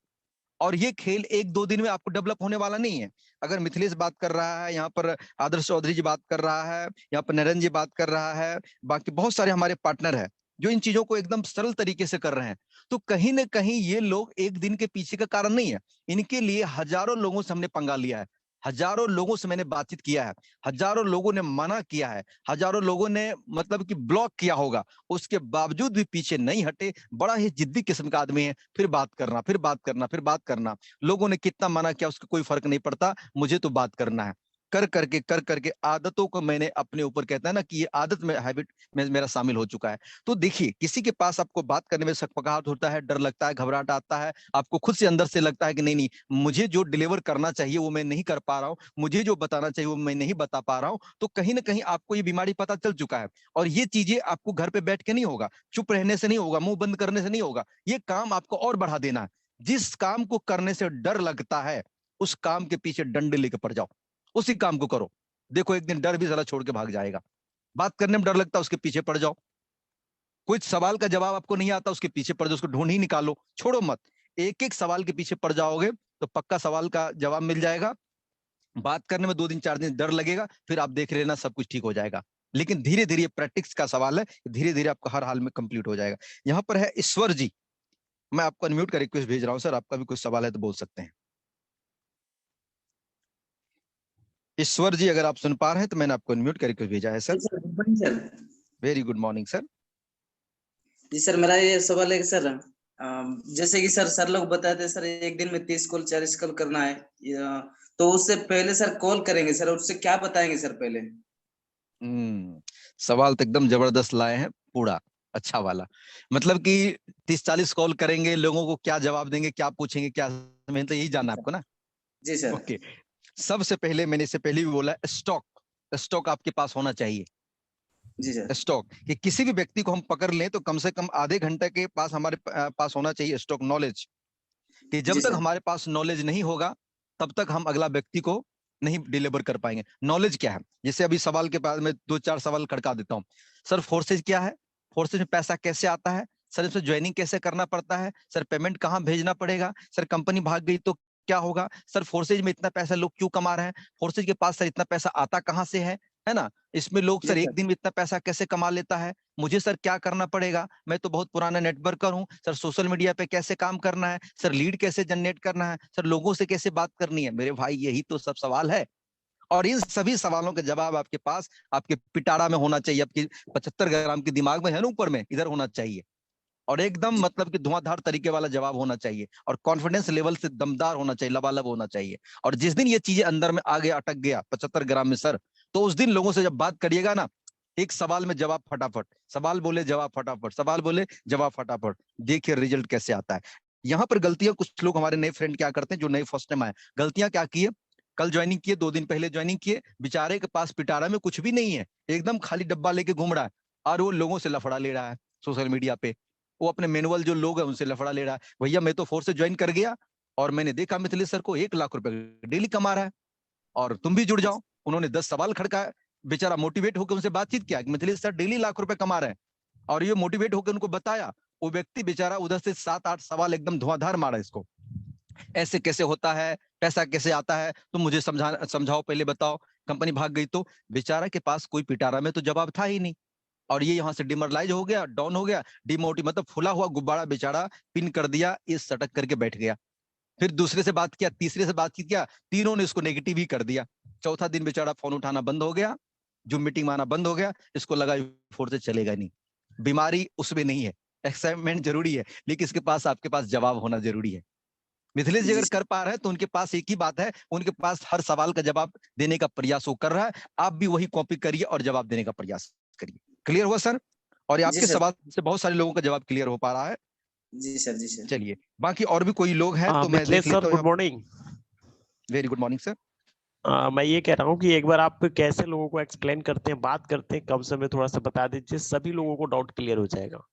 और ये खेल 1-2 दिन में आपको डेवलप होने वाला नहीं है। अगर मिथिलेश बात कर रहा है, यहाँ पर आदर्श चौधरी जी बात कर रहा है, यहाँ पर नरेंद्र जी बात कर रहा है, बाकी बहुत सारे हमारे पार्टनर है, जो इन चीजों को एकदम सरल तरीके से कर रहे हैं। तो कहीं ना कहीं ये लोग एक दिन के पीछे का कारण नहीं है, इनके लिए हजारों लोगों से हमने पंगा लिया है, हजारों लोगों से मैंने बातचीत किया है, हजारों लोगों ने मना किया है, हजारों लोगों ने मतलब कि ब्लॉक किया होगा, उसके बावजूद भी पीछे नहीं हटे। बड़ा ही जिद्दी किस्म का आदमी है, फिर बात करना, फिर बात करना, फिर बात करना। लोगों ने कितना मना किया उसका कोई फर्क नहीं पड़ता, मुझे तो बात करना है। कर करके आदतों को मैंने अपने ऊपर, कहता है ना कि ये आदत में, हैबिट में मेरा शामिल हो चुका है। तो देखिए, किसी के पास आपको बात करने में सकपकाहट होता है, डर लगता है, घबराहट आता है, आपको खुद से अंदर से लगता है कि नहीं नहीं, मुझे जो डिलीवर करना चाहिए वो मैं नहीं कर पा रहा हूँ, मुझे जो बताना चाहिए वो मैं नहीं बता पा रहा हूँ, तो कहीं ना कहीं आपको ये बीमारी पता चल चुका है। और ये चीजें आपको घर पे बैठ के नहीं होगा, चुप रहने से नहीं होगा, मुंह बंद करने से नहीं होगा, ये काम आपको और बढ़ा देना है। जिस काम को करने से डर लगता है, उस काम के पीछे डंडे लेके पड़ जाओ, उसी काम को करो। देखो एक दिन डर भी साला छोड़ के भाग जाएगा। बात करने में डर लगता है, उसके पीछे पड़ जाओ। कोई सवाल का जवाब आपको नहीं आता, उसके पीछे पड़ जाओ, उसको ढूंढ ही निकालो, छोड़ो मत। एक एक सवाल के पीछे पड़ जाओगे तो पक्का सवाल का जवाब मिल जाएगा। बात करने में 2 दिन 4 दिन डर लगेगा, फिर आप देख लेना सब कुछ ठीक हो जाएगा। लेकिन धीरे धीरे प्रैक्टिस का सवाल है, धीरे धीरे आपका हर हाल में कंप्लीट हो जाएगा। यहाँ पर है ईश्वर जी, मैं आपको अनम्यूट का रिक्वेस्ट भेज रहा हूँ सर, आपका भी कुछ सवाल है तो बोल सकते हैं। ईश्वर जी अगर आप सुन पा रहे हैं तो मैंने आपको अनम्यूट का रिक्वेस्ट भेजा है sir. Good morning sir. Very good morning sir. जी सर, मेरा ये सवाल है कि सर जैसे कि सर लोग बताते हैं सर एक दिन में 30 कॉल 40 कॉल करना है, तो उससे पहले सर कॉल करेंगे सर, उससे क्या बताएंगे सर पहले? सवाल तो एकदम जबरदस्त लाए हैं, पूरा अच्छा वाला। मतलब कि 30-40 कॉल करेंगे, लोगों को क्या जवाब देंगे, क्या पूछेंगे, क्या, मैंने तो यही जानना है आपको ना। जी सर। ओके, सबसे पहले मैंने इससे पहले भी बोला, स्टॉक आपके पास होना चाहिए। जी सर। स्टॉक कि किसी भी व्यक्ति को हम पकड़ लें तो कम से कम आधे घंटे के पास हमारे पास होना चाहिए स्टॉक नॉलेज, कि जब तक हमारे पास नॉलेज नहीं होगा तब तक हम अगला व्यक्ति को नहीं डिलीवर कर पाएंगे। नॉलेज क्या है, जैसे अभी सवाल के बाद में 2-4 सवाल खड़का देता हूँ। सर फोर्सेज क्या है, फोर्सेज में पैसा कैसे आता है, सर इसमें ज्वाइनिंग कैसे करना पड़ता है, सर पेमेंट कहाँ भेजना पड़ेगा, सर कंपनी भाग गई तो क्या होगा, सर फोर्सेज में इतना पैसा लोग क्यों कमा रहे हैं, फोर्सेज के पास सर इतना पैसा आता कहाँ से है ना, इसमें लोग सर एक दिन में इतना पैसा कैसे कमा लेता है, मुझे सर क्या करना पड़ेगा, मैं तो बहुत पुराना नेटवर्कर हूँ, सर सोशल मीडिया पे कैसे काम करना है, सर लीड कैसे जनरेट करना है, सर लोगों से कैसे बात करनी है। मेरे भाई यही तो सब सवाल है, और इन सभी सवालों के जवाब आपके पास, आपके पिटारा में होना चाहिए, आपकी 75 ग्राम के दिमाग में है ना, ऊपर में इधर होना चाहिए, और एकदम मतलब कि धुआंधार तरीके वाला जवाब होना चाहिए, और कॉन्फिडेंस लेवल से दमदार होना चाहिए, लबालब होना चाहिए। और जिस दिन ये चीजें अंदर में आगे अटक गया 75 ग्राम में सर, तो उस दिन लोगों से जब बात करिएगा ना, एक सवाल में जवाब फटाफट, सवाल बोले जवाब फटाफट, सवाल बोले जवाब फटाफट, देखिए रिजल्ट कैसे आता है। यहाँ पर गलतियां कुछ लोग हमारे नए फ्रेंड क्या करते हैं, जो नए फर्स्ट टाइम आए, गलतियां क्या किए, कल ज्वाइनिंग किए, 2 दिन पहले ज्वाइनिंग किए, बेचारे के पास पिटारा में कुछ भी नहीं है, एकदम खाली डब्बा लेके घूम रहा है, और वो लोगों से लफड़ा ले रहा है सोशल मीडिया पे, वो अपने मैनुअल जो लोग हैं उनसे लफड़ा ले रहा है। भैया मैं तो फोर्स से ज्वाइन कर गया और मैंने देखा मिथिलेश सर को 1 लाख रुपए डेली कमा रहा है, और तुम भी जुड़ जाओ। उन्होंने 10 सवाल खड़काया, बेचारा मोटिवेट होकर उनसे बातचीत किया कि मिथिलेश सर डेली लाख रुपए कमा रहे हैं, और ये मोटिवेट होकर उनको बताया। वो व्यक्ति बेचारा उधर से 7-8 सवाल एकदम धुआंधार मारा, इसको ऐसे कैसे होता है, पैसा कैसे आता है, तुम मुझे समझाओ पहले बताओ, कंपनी भाग गई तो। बेचारा के पास कोई पिटारा में तो जवाब था ही नहीं, और ये यहाँ से डिमोरलाइज हो गया, डाउन हो गया, डिमोटिव मतलब फुला हुआ गुब्बारा बेचारा पिन कर दिया, इस सटक करके बैठ गया। फिर दूसरे से बात किया, तीसरे से बात किया, तीनों ने इसको नेगेटिव ही कर दिया। चौथा दिन बेचारा फोन उठाना बंद हो गया, जो मीटिंग में आना बंद हो गया, इसको लगा फोर्स से चलेगा नहीं। बीमारी उसमें नहीं है, एक्साइटमेंट जरूरी है, लेकिन इसके पास आपके पास जवाब होना जरूरी है। मिथिलेश जी अगर कर पा रहे हैं तो उनके पास एक ही बात है, उनके पास हर सवाल का जवाब देने का प्रयास वो कर रहा है, आप भी वही कॉपी करिए और जवाब देने का प्रयास करिए। क्लियर हुआ सर? और आपके सवाल से बहुत सारे लोगों का जवाब क्लियर हो पा रहा है। जी सर, जी सर। चलिए बाकी और भी कोई लोग हैं तो मैं देख लेता हूं। Good morning. Very good morning sir. मैं ये कह रहा हूँ कि एक बार आप कैसे लोगों को एक्सप्लेन करते हैं, बात करते हैं, कम समय थोड़ा सा बता दीजिए, सभी लोगों को डाउट क्लियर हो जाएगा।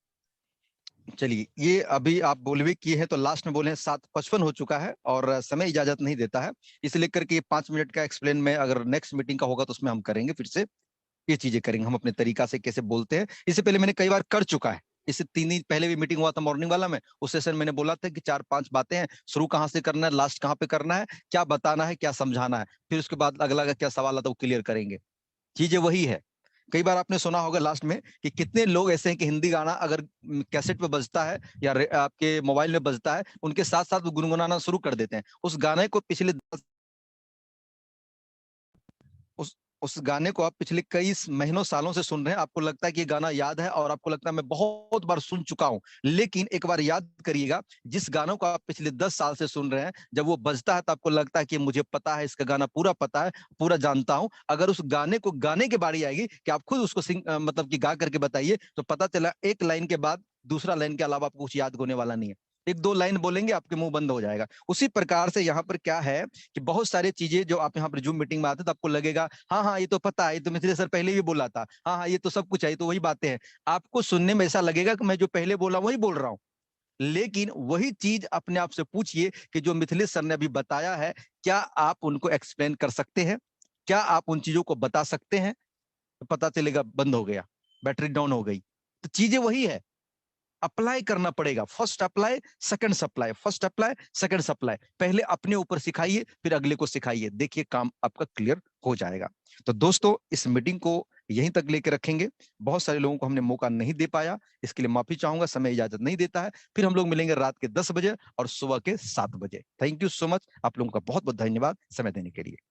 चलिए, ये अभी आप बोलवे किए हैं तो लास्ट में बोले हैं 7:55 हो चुका है और समय इजाजत नहीं देता है, इसलिए करके ये 5 मिनट का एक्सप्लेन में अगर नेक्स्ट मीटिंग का होगा तो उसमें हम करेंगे, फिर से ये चीजें करेंगे हम अपने तरीका से कैसे बोलते हैं। इससे पहले मैंने कई बार कर चुका है, इससे 3 दिन पहले भी मीटिंग हुआ था मॉर्निंग वाला में, उस सेशन मैंने बोला था कि 4-5 बातें हैं, शुरू कहाँ से करना है, लास्ट कहाँ पे करना है, क्या बताना है, क्या समझाना है, फिर उसके बाद अगला का क्या सवाल आता है वो क्लियर करेंगे। चीजें वही है, कई बार आपने सुना होगा लास्ट में कि कितने लोग ऐसे हैं कि हिंदी गाना अगर कैसेट पे बजता है या आपके मोबाइल में बजता है, उनके साथ साथ वो गुनगुनाना शुरू कर देते हैं। उस गाने को पिछले उस गाने को आप पिछले कई महीनों सालों से सुन रहे हैं, आपको लगता है कि ये गाना याद है और आपको लगता है मैं बहुत बार सुन चुका हूं। लेकिन एक बार याद करिएगा, जिस गानों को आप पिछले 10 साल से सुन रहे हैं, जब वो बजता है तो आपको लगता है कि मुझे पता है, इसका गाना पूरा पता है, पूरा जानता हूं। अगर उस गाने को गाने की बारी आएगी कि आप खुद उसको मतलब कि गा करके बताइए, तो पता चला एक लाइन के बाद दूसरा लाइन के अलावा आपको कुछ याद होने वाला नहीं है। एक दो लाइन बोलेंगे आपके मुंह बंद हो जाएगा। उसी प्रकार से यहाँ पर क्या है कि बहुत सारी चीजें जो आप यहाँ पर जूम मीटिंग में आते तो आपको लगेगा हाँ हाँ ये तो पता है, ये तो मिथिलेश सर पहले भी बोला था, हाँ हाँ ये तो सब कुछ है, ये तो वही बातें हैं। आपको सुनने में ऐसा लगेगा कि मैं जो पहले बोला वही बोल रहा हूँ, लेकिन वही चीज अपने आप से पूछिए कि जो मिथिलेश सर ने अभी बताया है, क्या आप उनको एक्सप्लेन कर सकते हैं? क्या आप उन चीजों को बता सकते हैं? तो पता चलेगा बंद हो गया, बैटरी डाउन हो गई। तो चीजें वही है, अप्लाई करना पड़ेगा। First apply second supply, first apply second supply. पहले अपने ऊपर सिखाइए, फिर अगले को सिखाइए, देखिए काम आपका क्लियर हो जाएगा। तो दोस्तों, इस मीटिंग को यहीं तक लेके रखेंगे। बहुत सारे लोगों को हमने मौका नहीं दे पाया, इसके लिए माफी चाहूंगा, समय इजाजत नहीं देता है। फिर हम लोग मिलेंगे रात के 10 बजे और सुबह के 7 बजे। थैंक यू सो मच, आप लोगों का बहुत बहुत धन्यवाद समय देने के लिए।